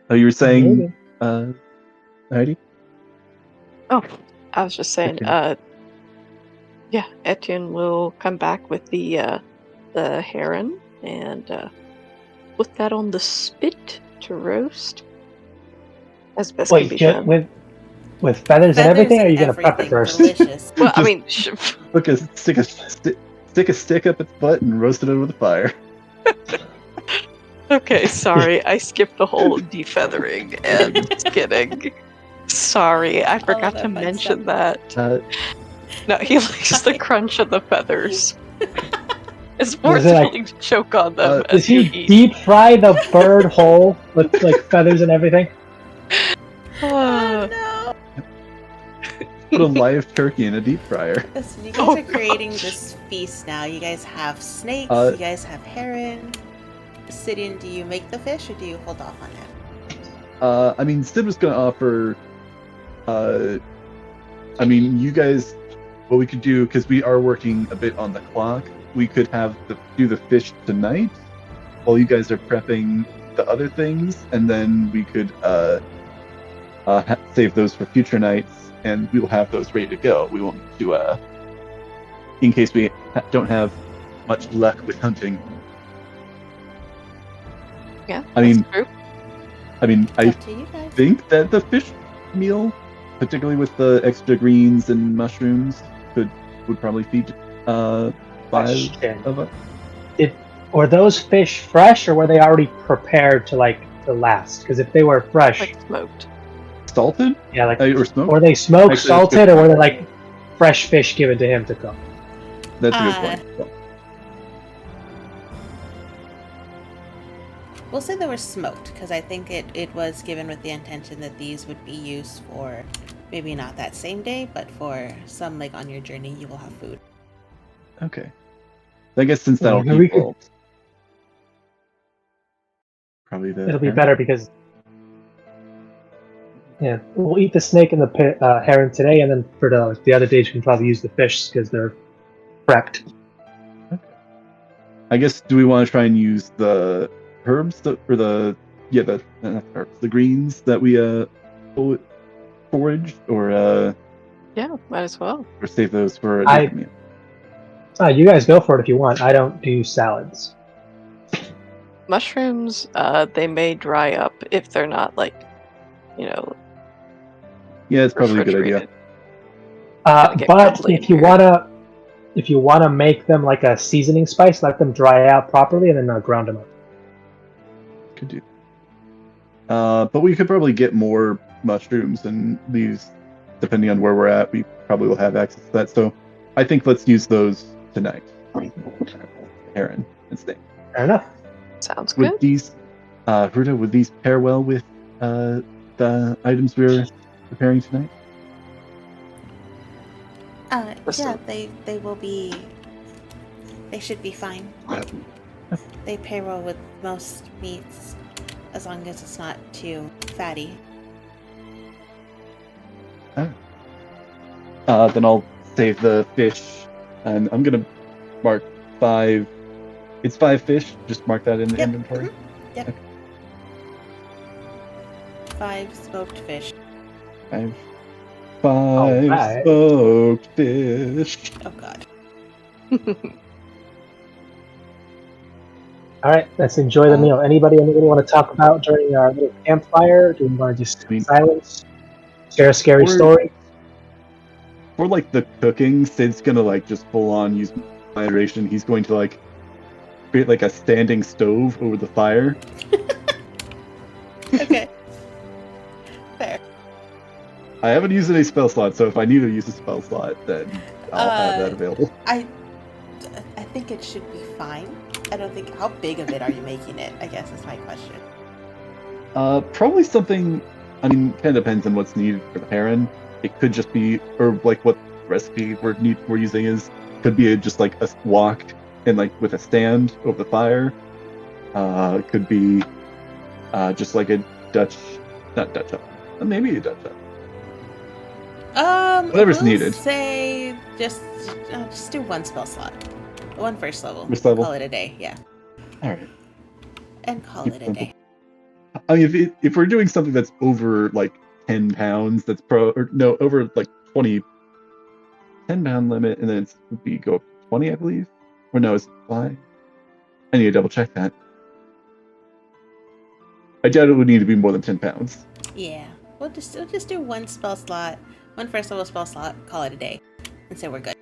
S1: Oh, you were saying, Heidi?
S4: Oh, I was just saying,
S1: Okay.
S4: yeah, Etienne will come back with the heron and put that on the spit to roast as best can be done.
S2: With feathers and everything, or are you going to prep it first?
S3: Delicious.
S4: Well, I mean,
S1: Look, stick a stick up its butt and roast it over the fire.
S4: okay, sorry, I skipped the whole defeathering and skinning. Sorry, I forgot to mention that. No, he likes the crunch of the feathers. It's more thrilling to choke on them.
S2: Does he deep fry the bird whole with like feathers and everything?
S3: Oh no!
S1: Put a live turkey in a deep fryer.
S3: Listen, you guys are creating this feast now. You guys have snakes. You guys have heron. Sidian, do you make the fish or do you hold off on that?
S1: I mean, Sid was going to offer. I mean, you guys, what we could do, because we are working a bit on the clock, we could do the fish tonight while you guys are prepping the other things, and then we could save those for future nights, and we will have those ready to go. We won't need to, in case we don't have much luck with hunting.
S4: Yeah,
S1: I mean,
S4: true.
S1: I
S3: Up to you guys.
S1: think that the fish meal, particularly with the extra greens and mushrooms, would probably feed 5
S2: Question.
S1: of us.
S2: Were those fish fresh, or were they already prepared to last? Because if they were fresh,
S4: Like smoked.
S1: Salted?
S2: yeah, like
S1: Or smoked?
S2: were they smoked,
S1: Actually, that's
S2: salted,
S1: good.
S2: or were they like fresh fish given to him to cook?
S1: That's a good point.
S3: We'll say they were smoked because I think it was given with the intention that these would be used for maybe not that same day, but for some like on your journey you will have food.
S1: Okay. I guess since that'll
S2: Maybe we could-
S1: equal, probably
S2: It'll be better because we'll eat the snake and the heron today, and then for the other days you can probably use the fish because they're prepped.
S1: I guess, do we want to try and use the herbs not herbs, the greens that we foraged, or
S4: Yeah, might as well.
S1: save those for a different meal?
S2: You guys go for it if you want. I don't do salads.
S4: Mushrooms, they may dry up if they're not
S1: Yeah, it's probably a good idea.
S4: refrigerated. Gonna get
S2: But
S4: crumbly in
S2: if you wanna make them like a seasoning spice, let them dry out properly, and then ground them up.
S1: Could do. But we could probably get more mushrooms, and these, depending on where we're at, we probably will have access to that. So I think let's use those tonight. Heron and snake.
S2: Fair enough.
S4: Sounds good.
S1: Would these, Ruta, would these pair well with the items we're preparing tonight?
S3: Yeah, they will be. They should be fine. They pair well with most meats, as long as it's not too fatty.
S1: Then I'll save the fish, and I'm gonna mark 5. It's 5 fish. Just mark that in the
S3: Yep.
S1: inventory.
S3: Yep.
S1: Okay.
S3: 5 smoked fish.
S1: 5
S2: Alright.
S1: smoked fish.
S3: Oh god.
S2: All right, let's enjoy the meal. Anybody want to talk about during our little campfire? Do we want to just silence? Share a scary story?
S1: For like the cooking, Sid's gonna just full on use moderation. He's going to create a standing stove over the fire.
S3: Okay. Fair.
S1: I haven't used any spell slot, so if I need to use a spell slot, then I'll have that available.
S3: I think it should be fine. I don't think. How big of it are you making it? I guess is my question.
S1: Probably something. I mean, kind of depends on what's needed for the heron. It could just be, or what recipe we're using is. Could be just a wok and with a stand over the fire. It could be just a Dutch, not Dutch oven, maybe a Dutch oven. Whatever's
S3: we'll
S1: needed.
S3: Say just do 1 spell slot, 1 first level.
S1: First level?
S3: Call it a day. Yeah.
S1: All right.
S3: And call it a day.
S1: I mean, if we're doing something that's over 10 pounds, that's over 20, 10-pound limit, and then go up to 20, I believe. Or no, it's why? I need to double check that. I doubt it would need to be more than 10 pounds.
S3: Yeah. We'll just do 1 spell slot, 1 first level spell slot. Call it a day, and say we're good.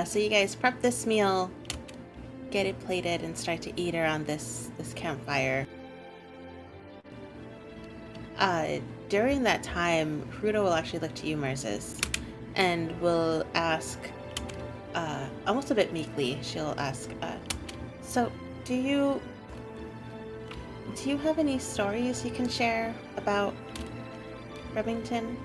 S3: So you guys prep this meal, get it plated, and start to eat around this campfire. During that time, Ruta will actually look to you, Merces, and will ask, almost a bit meekly, she'll ask, so do you have any stories you can share about Remington?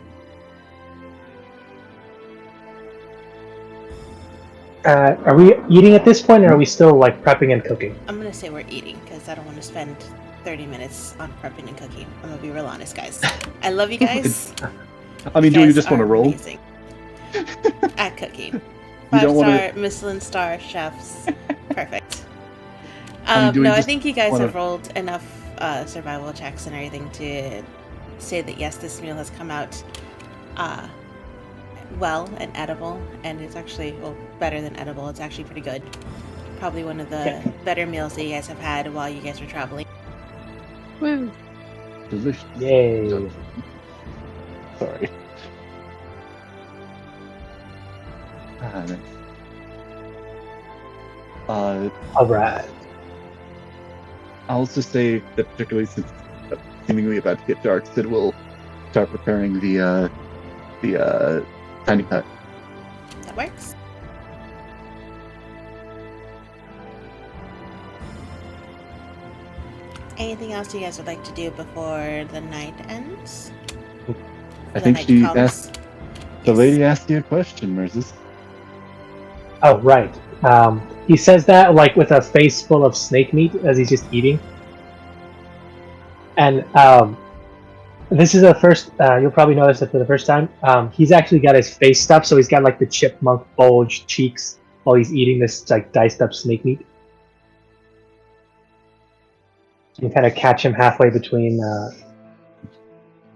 S2: Are we eating at this point, or are we still like prepping and cooking?
S3: I'm gonna say we're eating because I don't want to spend 30 minutes on prepping and cooking. I'm gonna be real honest, guys. I love you guys.
S1: I mean, do you
S3: guys
S1: just want to
S3: are
S1: roll?
S3: amazing at cooking.
S1: You don't
S3: 5-star
S1: wanna-
S3: Michelin star chefs. Perfect.
S1: I mean, do we
S3: No, I
S1: just
S3: think you guys
S1: wanna-
S3: have rolled enough survival checks and everything to say that yes, this meal has come out well and edible, and it's actually better than edible. It's actually pretty good. Probably one of the better meals that you guys have had while you guys were traveling.
S4: Woo.
S1: Delicious.
S2: Yay!
S1: Sorry. Nice.
S2: All right.
S1: I'll just say that particularly since it's seemingly about to get dark, Sid will start preparing the tiny hut.
S3: That works. Anything else you guys would like to do before the night ends?
S1: I
S3: The
S1: think
S3: night
S1: she
S3: comes?
S1: asked. The
S3: Yes.
S1: lady asked you a question, Merzus.
S2: Oh, right. He says that like with a face full of snake meat as he's just eating. And this is the first. You'll probably notice it for the first time. He's actually got his face stuffed, so he's got like the chipmunk bulge cheeks while he's eating this like diced up snake meat. You can kind of catch him halfway between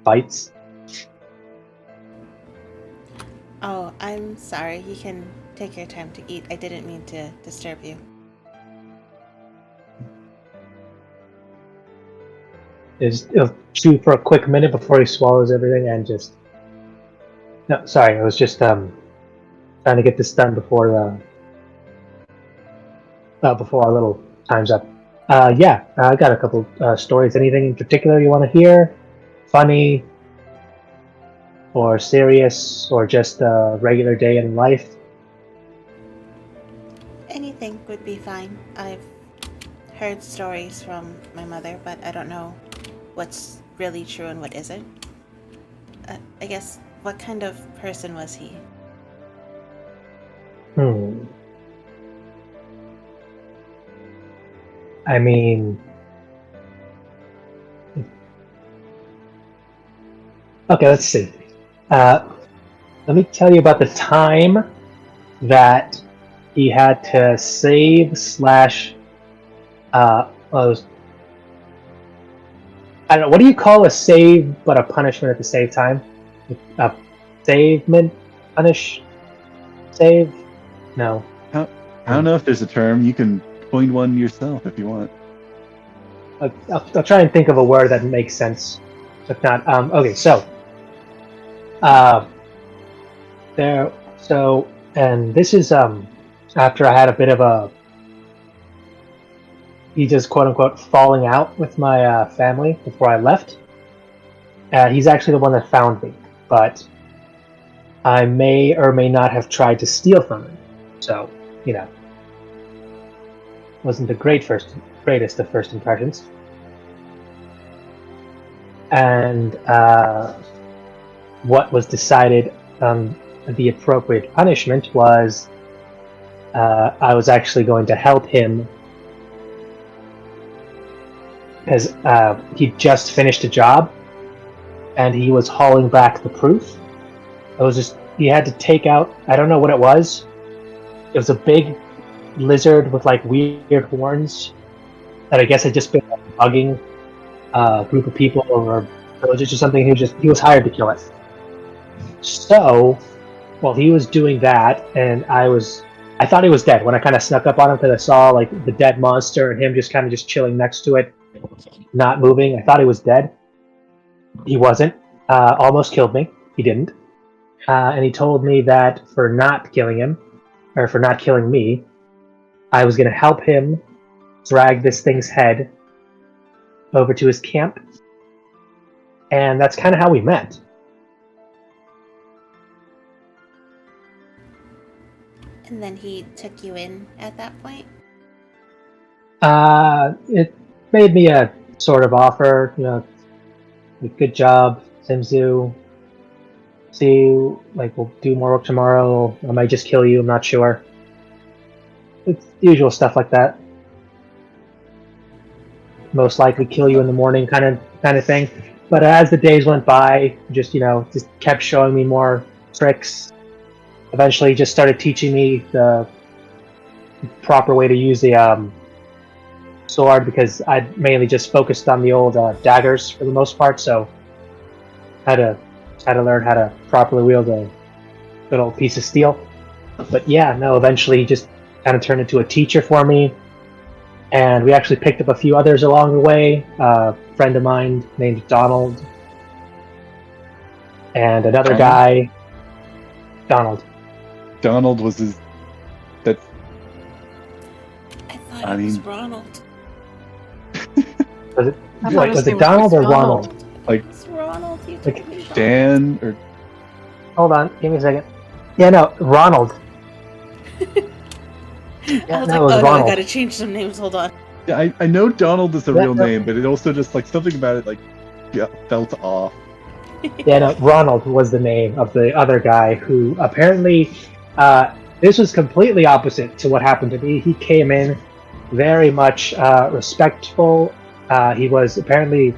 S2: bites.
S3: Oh, I'm sorry. You can take your time to eat. I didn't mean to disturb you.
S2: He'll chew for a quick minute before he swallows everything and just. No, sorry. I was just trying to get this done before our little time's up. Yeah, I got a couple stories. Anything in particular you want to hear? Funny, or serious, or just a regular day in life?
S3: Anything would be fine. I've heard stories from my mother, but I don't know what's really true and what isn't. I guess, what kind of person was he?
S2: I mean, okay, let's see. Let me tell you about the time that he had to save slash. I don't know. What do you call a save but a punishment at the same time? A savement, punish, save? No.
S1: I don't know if there's a term. You can coin one yourself if you want.
S2: I'll try and think of a word that makes sense. If not, okay. So, and this is after I had a bit of a, he just quote unquote falling out with my family before I left. He's actually the one that found me, but I may or may not have tried to steal from him. So, you know, wasn't the greatest of first impressions. And what was decided the appropriate punishment was I was actually going to help him because he just finished a job and he was hauling back the proof. He had to take out, I don't know what it was. It was a big lizard with like weird horns that I guess had just been bugging a group of people or villagers or something. He was hired to kill it. So, while he was doing that, and I thought he was dead when I kind of snuck up on him because I saw like the dead monster and him just kind of just chilling next to it, not moving. I thought he was dead. He wasn't. Almost killed me. He didn't. And he told me that for not killing him, or for not killing me, I was going to help him drag this thing's head over to his camp. And that's kind of how we met.
S3: And then he took you in at that point?
S2: It made me a sort of offer, you know, like, good job, Simzu. See you, like, we'll do more work tomorrow. I might just kill you, I'm not sure. it's the usual stuff like that. Most likely kill you in the morning, kind of thing. But as the days went by, just kept showing me more tricks. Eventually, just started teaching me the proper way to use the sword, because I mainly just focused on the old daggers for the most part. So, had to learn how to properly wield a good old piece of steel. But yeah, no. Eventually, he just kind of turned into a teacher for me. And we actually picked up a few others along the way. A friend of mine named Donald. And another guy, Donald.
S1: Donald was his... That's...
S3: I thought it was Ronald.
S2: Was it Donald or Ronald?
S1: Like,
S3: It's Ronald. You told me Ronald.
S1: Dan or...
S2: Hold on, give me a second. Yeah, no, Ronald.
S3: I was
S2: no, it
S3: like,
S2: was
S3: oh no, I
S2: Ronald.
S3: gotta change some names. Hold on.
S1: Yeah, I know Donald is a
S2: Yeah,
S1: real
S2: no.
S1: name, but it also just, like, something about it, like, felt off.
S2: Yeah, no, Ronald was the name of the other guy who apparently, this was completely opposite to what happened to me. He came in very much respectful. He was apparently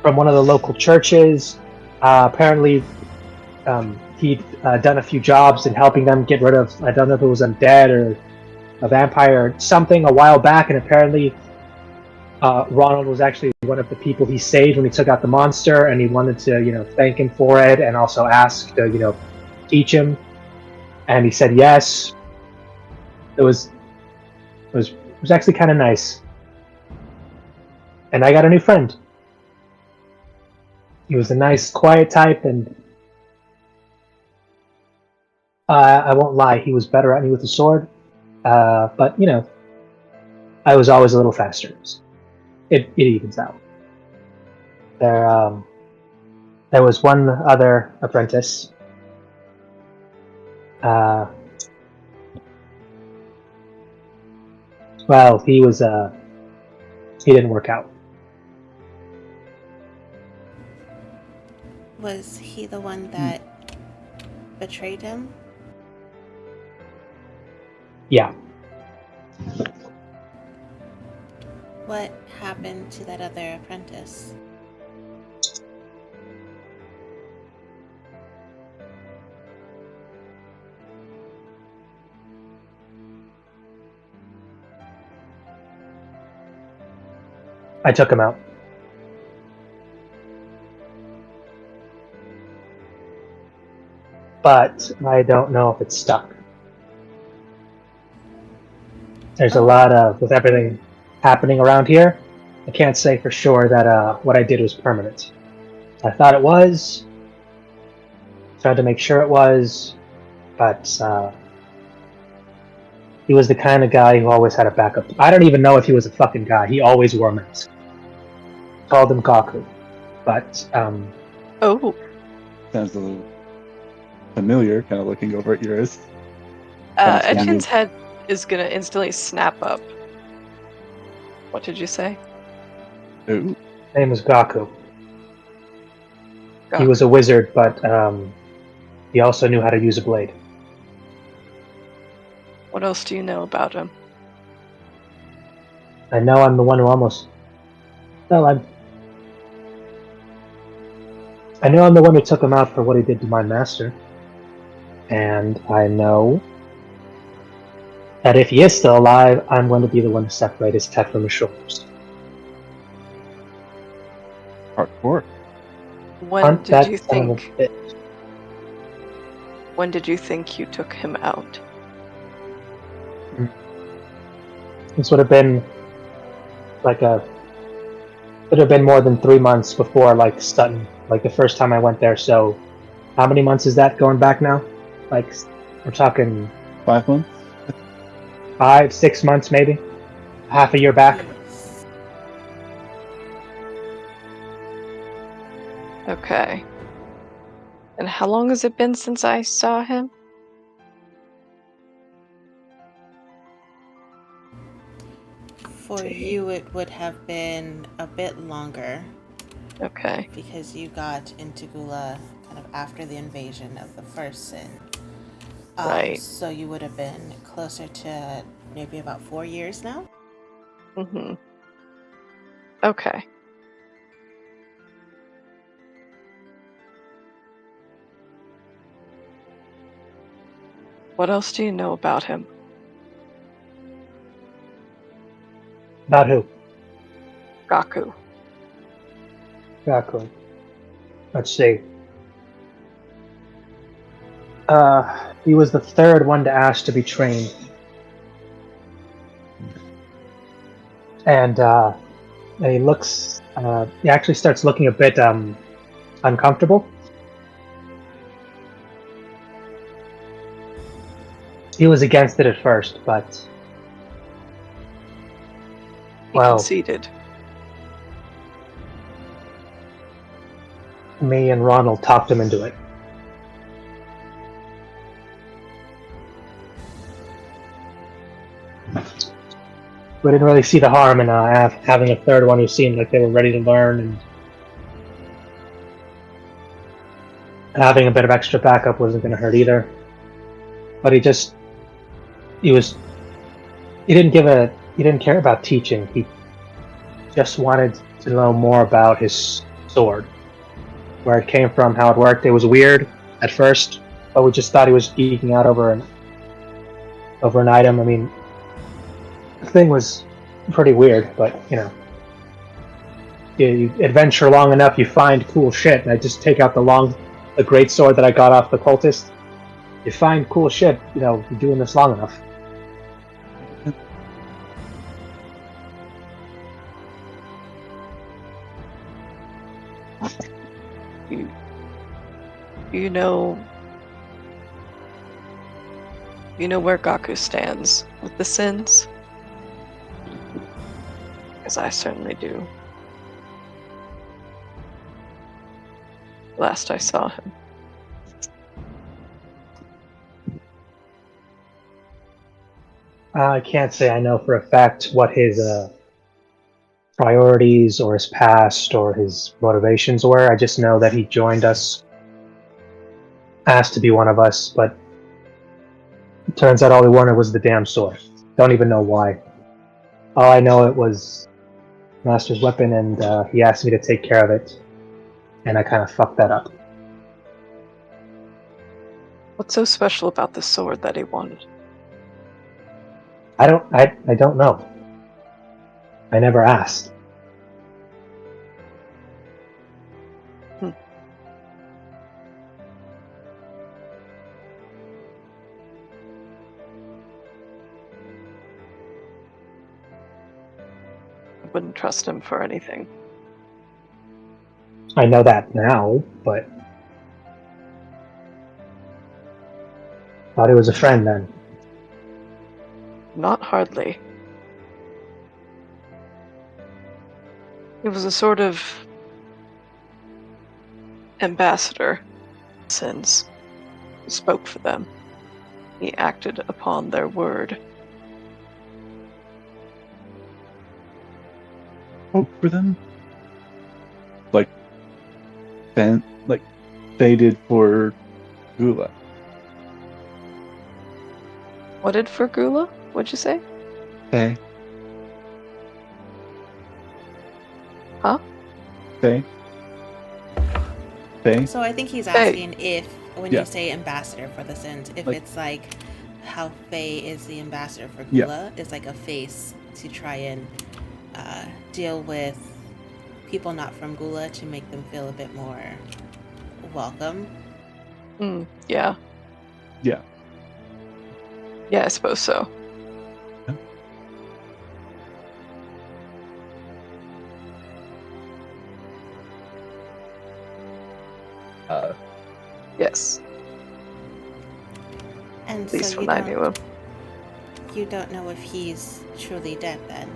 S2: from one of the local churches. Apparently, he'd done a few jobs in helping them get rid of, I don't know if it was undead or a vampire or something a while back, and apparently Ronald was actually one of the people he saved when he took out the monster, and he wanted to, thank him for it, and also ask to, teach him. And he said yes. It was actually kind of nice. And I got a new friend. He was a nice, quiet type, and I won't lie, he was better at me with the sword. But I was always a little faster. It evens out. There was one other apprentice. Well, he didn't work out.
S3: Was he the one that betrayed him?
S2: Yeah.
S3: What happened to that other apprentice?
S2: I took him out. But I don't know if it's stuck. There's a lot of, with everything happening around here, I can't say for sure that what I did was permanent. I thought it was, tried to make sure it was, but he was the kind of guy who always had a backup. I don't even know if he was a fucking guy. He always wore a mask. Called him Kaku. But,
S4: Oh,
S1: Sounds a little familiar, kind of looking over at yours.
S4: Etienne's head is gonna instantly snap up. What did you say?
S1: Ooh.
S2: his name was Gaku. He
S4: Gaku.
S2: was a wizard, but he also knew how to use a blade.
S4: What else do you know about him?
S2: I know I'm the one who almost... Well, I know I'm the one who took him out for what he did to my master. And I know that if he is still alive, I'm going to be the one to separate his head from his shoulders.
S1: Hardcore.
S4: When
S2: Hunt
S4: did
S2: that
S4: you
S2: son of a
S4: think?
S2: bitch.
S4: When did you think you took him out?
S2: This would have been would have been more than 3 months before Sutton, the first time I went there. So how many months is that going back now? We're talking
S1: 5 months?
S2: 5, 6 months maybe? Half a year back?
S3: Yes.
S4: Okay. And how long has it been since I saw him?
S3: For you, it would have been a bit longer
S4: Okay.
S3: because you got into Gula kind of after the invasion of the first sin.
S4: Right.
S3: So you would have been closer to maybe about 4 years now?
S4: Mm-hmm. Okay. What else do you know about him?
S2: About who?
S4: Gaku.
S2: Gaku. Let's see. He was the third one to ask to be trained. And he looks, he actually starts looking a bit uncomfortable. He was against it at first, but
S4: He
S2: well,
S4: conceded.
S2: me and Ronald talked him into it. We didn't really see the harm in having a third one who seemed like they were ready to learn, and having a bit of extra backup wasn't going to hurt either. But he didn't care about teaching. He just wanted to know more about his sword, where it came from, how it worked. It was weird at first, but we just thought he was geeking out over an item. I mean, the thing was pretty weird, but you adventure long enough, you find cool shit. And I just take out the great sword that I got off the cultist. You find cool shit, you're doing this long enough.
S4: You know where Gaku stands with the sins? Because I certainly do. Last I saw him.
S2: I can't say I know for a fact what his priorities or his past or his motivations were. I just know that he joined us, asked to be one of us, but it turns out all he wanted was the damn sword. Don't even know why. All I know, it was Master's weapon, and he asked me to take care of it, and I kind of fucked that up.
S4: What's so special about the sword that he wanted?
S2: I don't know. I never asked.
S4: I wouldn't trust him for anything.
S2: I know that now, but thought he was a friend then.
S4: Not hardly. He was a sort of ambassador, since he spoke for them. He acted upon their word.
S1: Spoke for them? Like they did for Gula.
S4: What did for Gula? What'd you say?
S1: Faye.
S4: Huh?
S1: Faye. Faye?
S3: So I think he's
S4: Faye.
S3: asking if, when you say ambassador for the sins, if it's like how Faye is the ambassador for Gula, is like a face to try and deal with people not from Gula to make them feel a bit more welcome.
S4: Yeah.
S1: Yeah.
S4: Yeah, I suppose so. Yes.
S3: And
S4: At least
S3: so
S4: when I knew him.
S3: you don't know if he's truly dead then.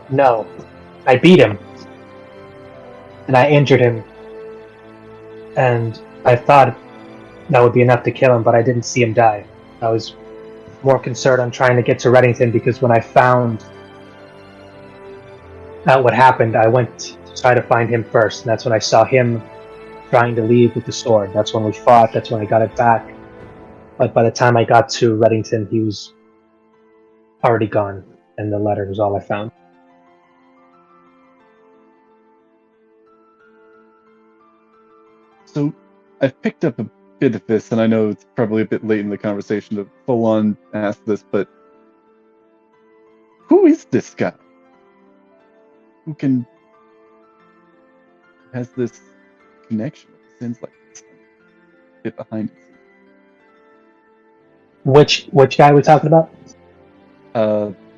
S2: No. I beat him. And I injured him. And I thought that would be enough to kill him, but I didn't see him die. I was more concerned on trying to get to Reddington, because when I found out what happened, I went to try to find him first, and that's when I saw him trying to leave with the sword. That's when we fought. That's when I got it back. But by the time I got to Reddington, he was already gone, and the letter was all I found.
S1: So I've picked up a bit of this, and I know it's probably a bit late in the conversation to full on ask this, but who is this guy? Who has this connection with sins like this? Get behind it.
S2: Which guy are we talking about?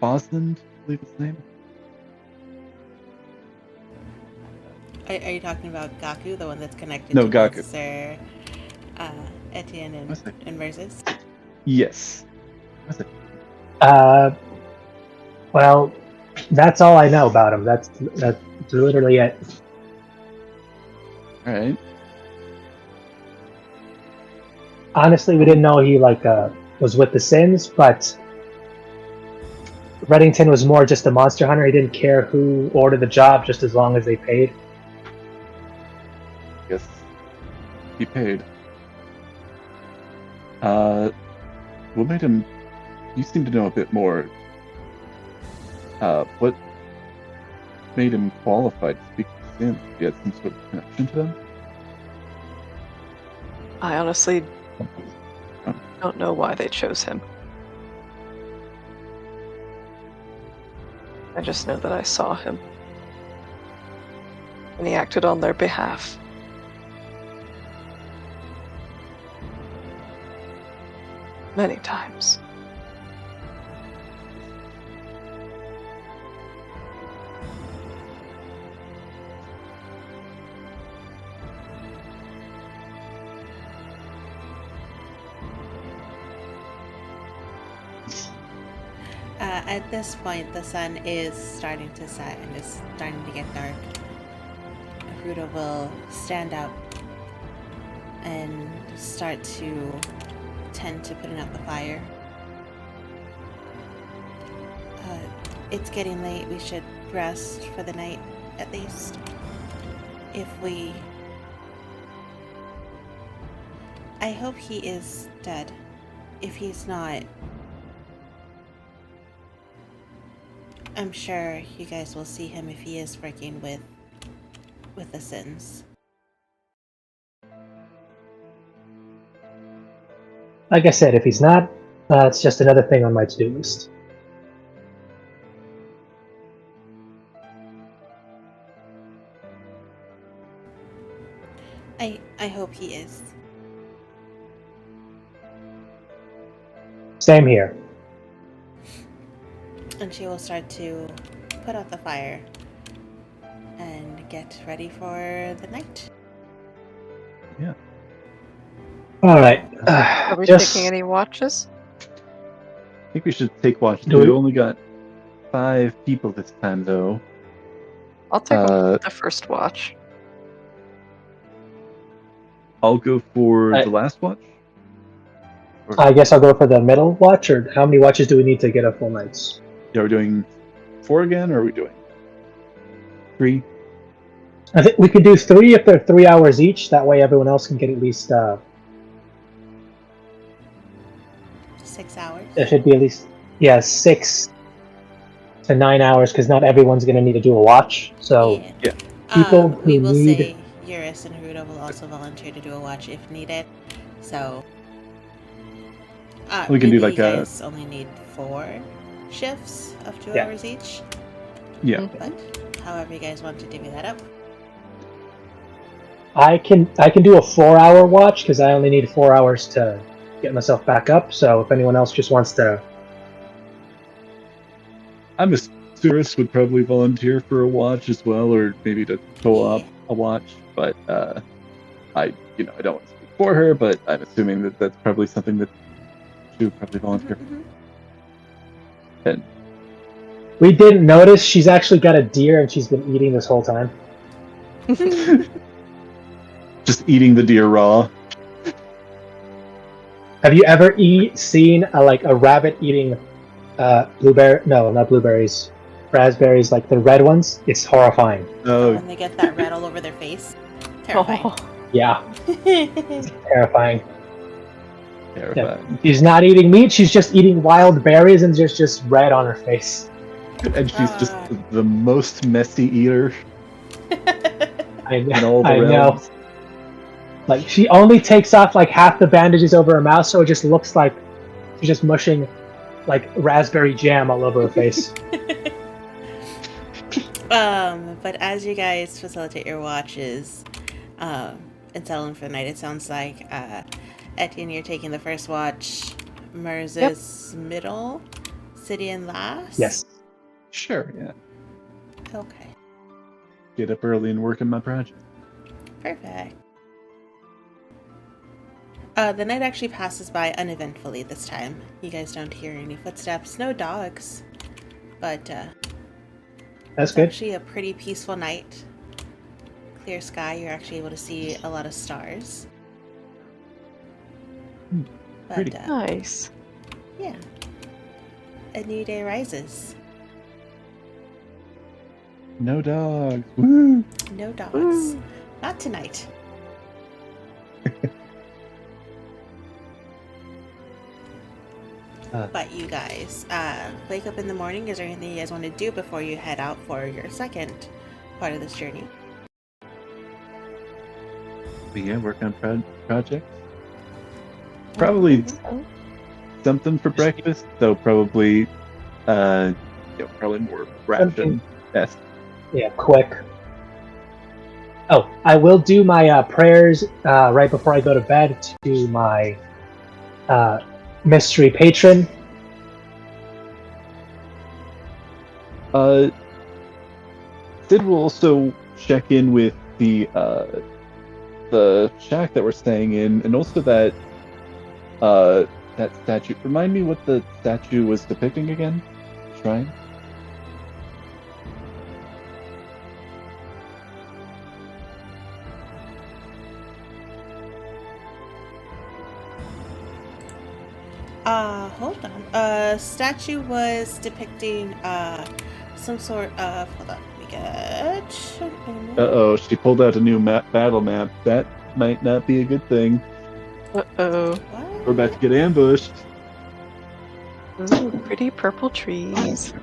S1: Bosland, I believe his name.
S3: Are you talking about Gaku, the one that's connected
S1: No,
S3: to
S1: Gaku.
S3: Sir Etienne and Versus?
S1: Yes. What's it?
S2: Well, that's all I know about him. That's literally it.
S1: All right.
S2: Honestly, we didn't know he was with the Sins, but Reddington was more just a monster hunter. He didn't care who ordered the job, just as long as they paid.
S1: Yes. He paid. What made him... You seem to know a bit more. What made him qualified to speak to Sins? He had some sort of connection to them?
S4: I honestly don't know why they chose him. I just know that I saw him. And he acted on their behalf. Many times.
S3: At this point, the sun is starting to set and is starting to get dark. Ruda will stand up and start to tend to putting out the fire. It's getting late. We should rest for the night, at least. I hope he is dead. If he's not, I'm sure you guys will see him if he is working with the Sins.
S2: Like I said, if he's not, it's just another thing on my to-do list.
S3: I hope he is.
S2: Same here.
S3: And she will start to put out the fire and get ready for the night.
S1: Yeah.
S2: All right.
S4: Are we taking any watches?
S1: I think we should take watch.
S2: Do
S1: We
S2: we?
S1: only got 5 people this time, though.
S4: I'll take the first watch.
S1: I'll go for
S2: I-
S1: the last watch.
S2: I guess I'll go for the middle watch, or how many watches do we need to get a full night's?
S1: Yeah, are we doing 4 again, or are we doing 3?
S2: I think we could do 3 if they're 3 hours each. That way everyone else can get at least,
S3: 6 hours.
S2: it should be at least, 6 to 9 hours, because not everyone's going to need to do a watch. So
S1: Yeah.
S2: people
S3: we
S2: who
S3: will
S2: need...
S3: say Eurus and Ruda will also volunteer to do a watch if needed. So
S1: We can do
S3: maybe
S1: like
S3: you
S1: a-
S3: guys only need 4 shifts of 2
S2: Yeah.
S3: hours each.
S1: Yeah.
S3: But however you guys want to divvy that up.
S2: I can do a 4-hour watch, because I only need 4 hours to get myself back up. So if anyone else just wants to...
S1: I'm a Cirrus would probably volunteer for a watch as well, or maybe to co-op a watch. But I don't want to speak for her, but I'm assuming that that's probably something that she would probably volunteer for.
S3: Mhm.
S1: And
S2: We didn't notice she's actually got a deer and she's been eating this whole time.
S1: just eating the deer raw.
S2: Have you ever seen a rabbit eating blueberry? No, not blueberries. Raspberries, like the red ones. It's horrifying.
S1: Oh,
S3: When they get that red all over their face. Terrifying.
S4: Oh,
S2: Yeah, terrifying.
S1: Terrifying.
S2: She's not eating meat. She's just eating wild berries, and there's just red on her face.
S1: And she's just the most messy eater in all the
S2: I know.
S1: realms.
S2: Like, she only takes off like half the bandages over her mouth, so it just looks like she's just mushing like raspberry jam all over her face.
S3: But as you guys facilitate your watches and settling for the night, it sounds like Etienne, you're taking the first watch, Mers' middle, Sidian last?
S2: Yes.
S1: Sure, yeah.
S3: Okay.
S1: Get up early and work on my project.
S3: Perfect. The night actually passes by uneventfully this time. You guys don't hear any footsteps, no dogs. But
S2: That's
S3: it's
S2: good.
S3: actually a pretty peaceful night. Clear sky, you're actually able to see a lot of stars.
S1: Pretty.
S3: But,
S4: Nice.
S3: yeah. A new day rises.
S1: No dogs. Woo!
S3: No dogs.
S4: Woo.
S3: Not tonight. But you guys, wake up in the morning. Is there anything you guys want to do before you head out for your second part of this journey?
S1: But yeah, work on projects. Probably something for breakfast, though probably probably more ration best.
S2: Yeah, quick. Oh, I will do my prayers right before I go to bed to my mystery patron.
S1: Sid will also check in with the shack that we're staying in, and also that statue. Remind me what the statue was depicting again? Shrine?
S3: Hold on. Statue was depicting some sort of. Hold on, let me get.
S1: Uh-oh, she pulled out a new battle map. That might not be a good thing.
S4: Uh-oh.
S3: What?
S1: We're about to get ambushed.
S4: Ooh, pretty purple trees.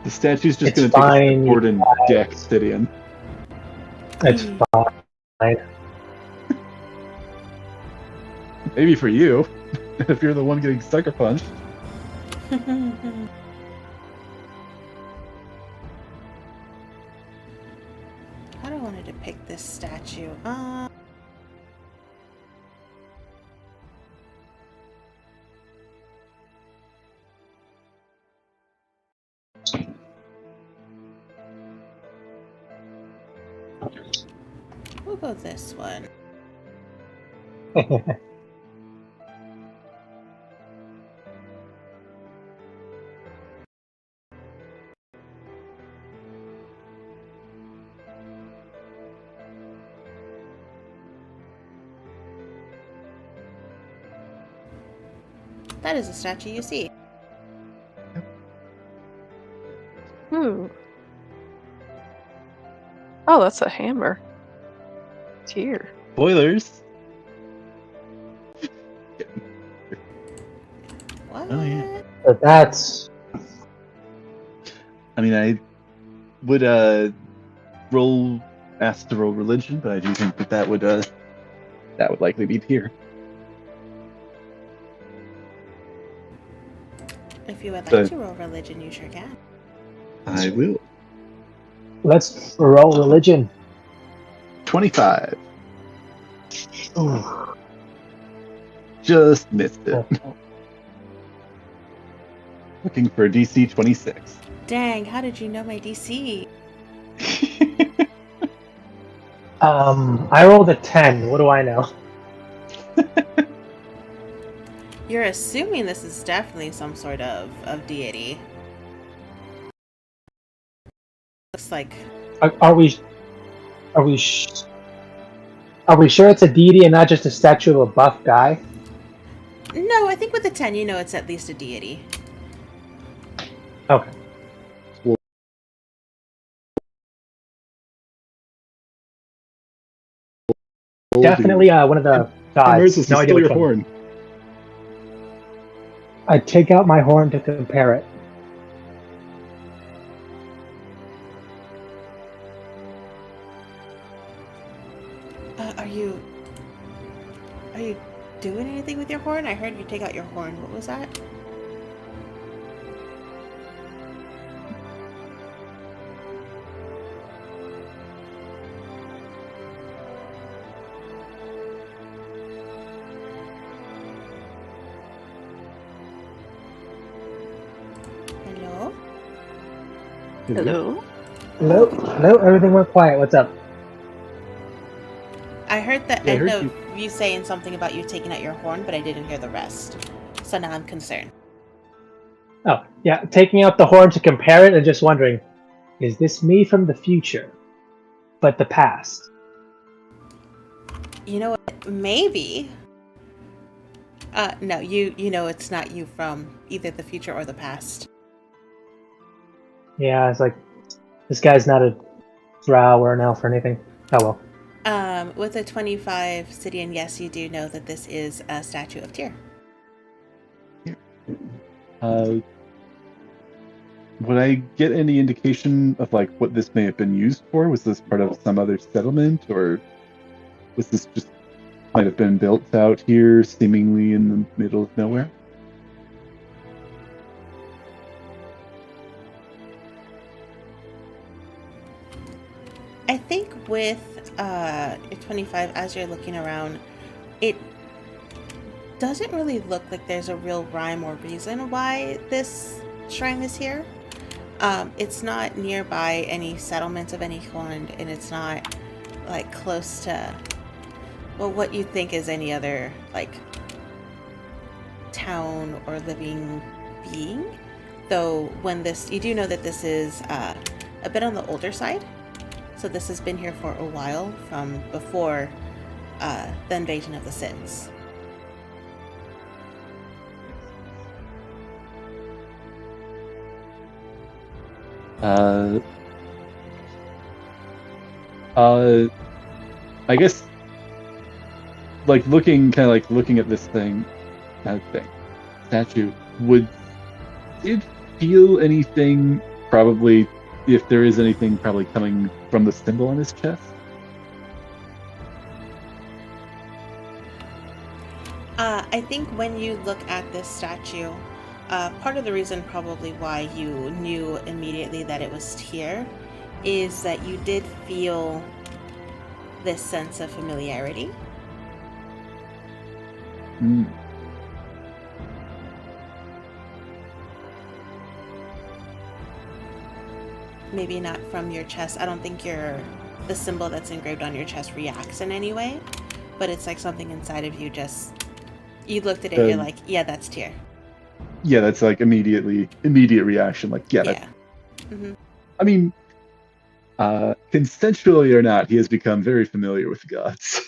S1: The statue's just
S2: It's
S1: going to take a
S2: fine,
S1: step forward and
S2: you
S1: deck Sidian.
S2: It's fine.
S1: Maybe for you, if you're the one getting sucker punched.
S3: How do I want to depict this statue? We'll go this one. That is a statue you see.
S4: Oh, that's a hammer. It's here.
S1: Spoilers.
S3: What?
S1: Oh, yeah.
S2: But that's
S1: I mean, I would ask to roll religion, but I do think that would likely be here.
S3: If you would like
S1: So-
S3: to roll religion, you sure can.
S1: I will.
S2: let's roll religion.
S1: 25.
S2: Ooh.
S1: Just missed it. Looking for a DC 26.
S3: Dang, how did you know my DC?
S2: I rolled a 10. What do I know?
S3: You're assuming this is definitely some sort of deity. Looks like
S2: Are we sure it's a deity and not just a statue of a buff guy?
S3: no. I think with the 10, you know it's at least a deity.
S2: Okay. definitely one of the gods.
S1: Merzus,
S2: No
S1: you
S2: idea
S1: stole
S2: which
S1: your
S2: one.
S1: horn.
S2: I take out my horn to compare it.
S3: Are you doing anything with your horn? I heard you take out your horn. What was that? Hello?
S4: Hello?
S2: Hello? Hello? Everything went quiet. What's up?
S3: I heard the
S1: Yeah, I
S3: end
S1: heard
S3: of you saying something about you taking out your horn, but I didn't hear the rest. So now I'm concerned.
S2: Oh, yeah. Taking out the horn to compare it and just wondering, is this me from the future? But the past?
S3: You know what? Maybe. No, you know it's not you from either the future or the past.
S2: Yeah, it's like, this guy's not a drow or an elf or anything. Oh well.
S3: With a 25 Sidian, yes, you do know that this is a statue of Tyr.
S1: Would I get any indication of like what this may have been used for? Was this part of some other settlement, or was this just might have been built out here, seemingly in the middle of nowhere?
S3: I think with your 25, as you're looking around, it doesn't really look like there's a real rhyme or reason why this shrine is here. It's not nearby any settlements of any kind, and it's not like close to, well, what you think is any other like town or living being. Though when this, you do know that this is a bit on the older side. So this has been here for a while, from before the invasion of the Sins.
S1: I guess, like looking at this statue. Would it feel anything? Probably, if there is anything, probably coming from the symbol on his chest.
S3: I think when you look at this statue, part of the reason probably why you knew immediately that it was Tyr is that you did feel this sense of familiarity.
S1: Mm.
S3: Maybe not from your chest. I don't think the symbol that's engraved on your chest reacts in any way, but it's like something inside of you just, you looked at it, you're like, yeah, that's Tyr.
S1: Yeah, that's like immediate reaction. Like, yeah.
S3: Yeah. Mm-hmm.
S1: I mean, consensually or not, he has become very familiar with the gods.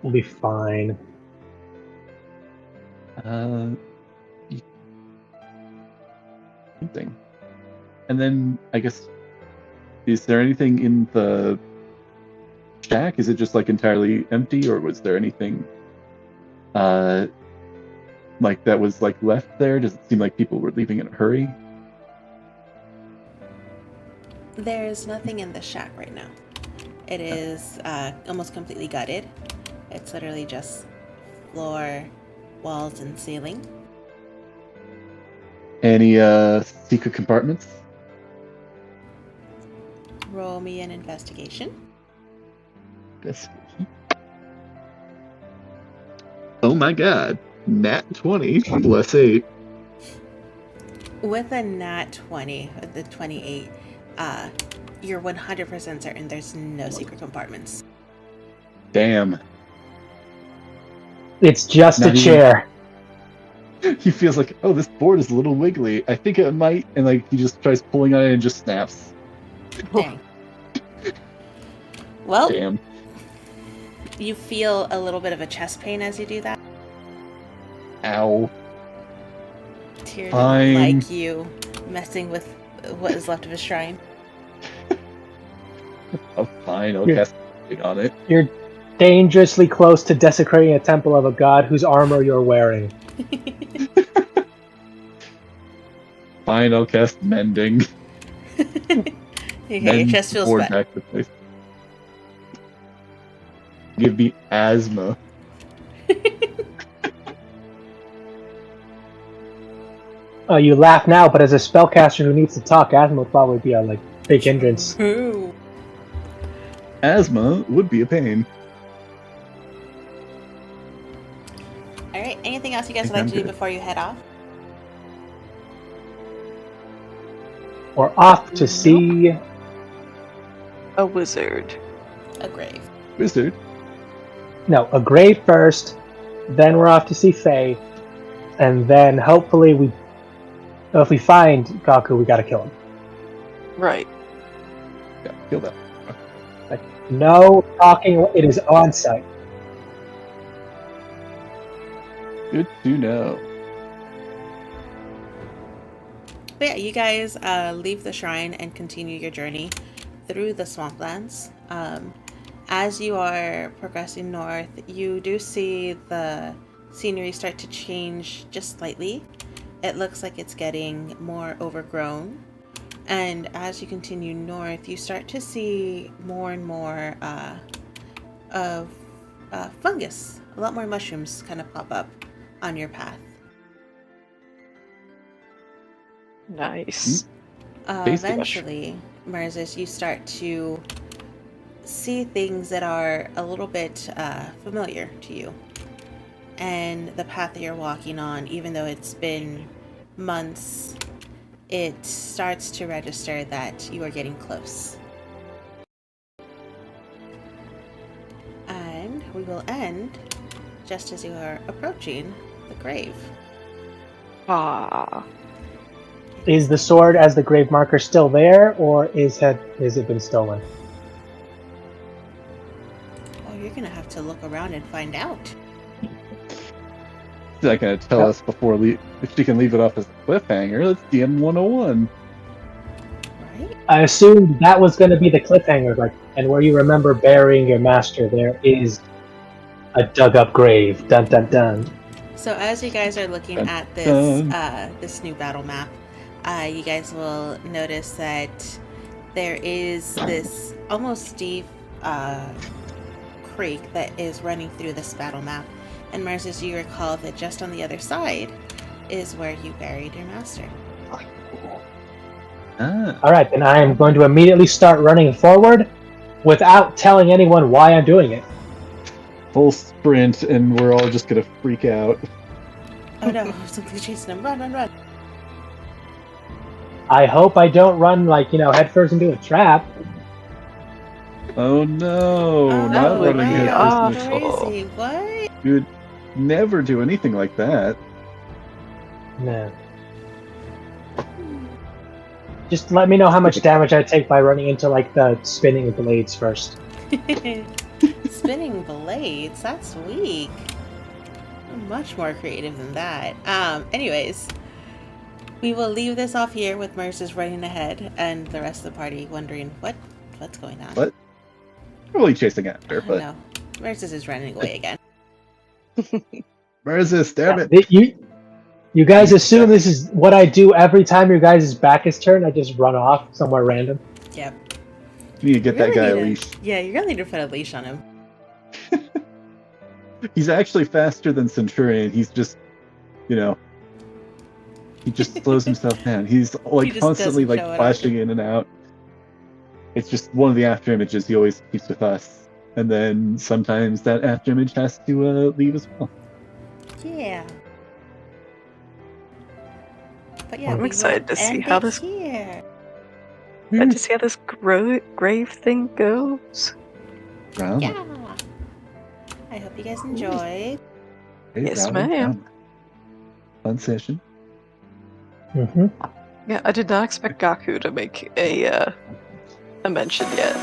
S2: We'll be fine.
S1: Something. And then, I guess, is there anything in the shack? Is it just like entirely empty, or was there anything like that was like left there? Does it seem like people were leaving in a hurry?
S3: There's nothing in the shack right now. It is almost completely gutted. It's literally just floor, walls, and ceiling.
S1: Any secret compartments?
S3: Roll me an investigation.
S1: Oh my god. Nat 20 plus 8.
S3: With a nat 20, with the 28, you're 100% certain there's no secret compartments.
S1: Damn.
S2: It's just
S1: Not
S2: a chair.
S1: He feels like, oh, this board is a little wiggly. I think it might, and like he just tries pulling on it and just snaps.
S3: Dang. Well,
S1: Damn.
S3: you feel a little bit of a chest pain as you do that.
S1: Ow.
S3: Tyr doesn't like you messing with what is left of his shrine.
S1: Oh, fine, I'll
S2: You're-
S1: cast Mending on it.
S2: You're dangerously close to desecrating a temple of a god whose armor you're wearing.
S1: Fine, I'll cast Mending.
S3: Okay, your
S1: Mend
S3: chest feels
S1: sword
S3: better.
S1: back to place. Give me asthma.
S2: You laugh now, but as a spellcaster who needs to talk, asthma would probably be a big hindrance.
S3: Ooh.
S1: Asthma would be a pain.
S3: All right. Anything else you guys
S1: think
S3: would like
S1: I'm
S3: to do
S1: good.
S3: before you head off?
S2: We're off to see.
S4: A wizard.
S3: A grave.
S1: Wizard.
S2: No, a grave first, then we're off to see Faye, and then hopefully if we find Gaku, we gotta kill him.
S4: Right.
S1: Yeah, kill that.
S2: No talking, it is on site.
S1: Good to know.
S3: But yeah, you guys leave the shrine and continue your journey through the swamplands. As you are progressing north, you do see the scenery start to change just slightly. It looks like it's getting more overgrown. And as you continue north, you start to see more and more of fungus. A lot more mushrooms kind of pop up on your path.
S4: Nice.
S1: Tasty
S3: Eventually, Marzus, you start to see things that are a little bit familiar to you. And the path that you're walking on, even though it's been months, it starts to register that you are getting close. And we will end just as you are approaching the grave.
S4: Ah.
S2: Is the sword as the grave marker still there, or is it been stolen?
S3: Oh, you're gonna have to look around and find out.
S1: She's not gonna tell us before if she can leave it off as a cliffhanger. Let's DM 101.
S3: Right?
S2: I assumed that was going to be the cliffhanger, and where you remember burying your master, there is a dug-up grave. Dun dun dun.
S3: So as you guys are looking
S1: Dun,
S3: at this new battle map, you guys will notice that there is this almost deep creek that is running through this battle map. And Marzus, you recall that just on the other side is where you buried your master.
S1: Ah,
S2: All right, then I am going to immediately start running forward without telling anyone why I'm doing it.
S1: full sprint, and we're all just gonna freak out.
S3: Oh no, something's chasing him. Run, run, run.
S2: I hope I don't run headfirst into a trap.
S1: Oh no,
S3: Oh,
S1: not
S4: would
S1: running
S4: be
S1: headfirst into
S4: awful.
S3: Crazy. What?
S1: You would never do anything like that.
S2: No. Just let me know how much damage I take by running into the spinning blades first.
S3: Spinning blades? That's weak. I'm much more creative than that. Anyways, we will leave this off here with Marzus running ahead and the rest of the party wondering what's going on.
S1: What? Probably chasing after,
S3: Oh,
S1: but
S3: no. Marzus is running away again.
S1: where is this? Damn it!
S2: You guys assume this is what I do every time your guys' back is turned. I just run off somewhere random.
S3: Yep.
S1: You need to get that guy a leash.
S3: Yeah, you're gonna need to put a leash on him.
S1: He's actually faster than Centurion. He's just, he just slows himself down. He's
S3: He just
S1: constantly
S3: doesn't show it
S1: flashing in and out. It's just one of the after images he always keeps with us, and then sometimes that after image has to leave as well.
S3: Yeah. But yeah,
S4: I'm
S3: we will
S4: excited to see
S3: end
S4: how
S3: it
S4: this-
S3: here.
S4: Let's just see how this grave thing goes.
S1: Round,
S3: Yeah. I hope you guys enjoyed.
S4: Yes,
S1: round,
S4: ma'am.
S1: round. Fun session.
S2: Mm-hmm.
S4: Yeah, I did not expect Gaku to make a mention yet.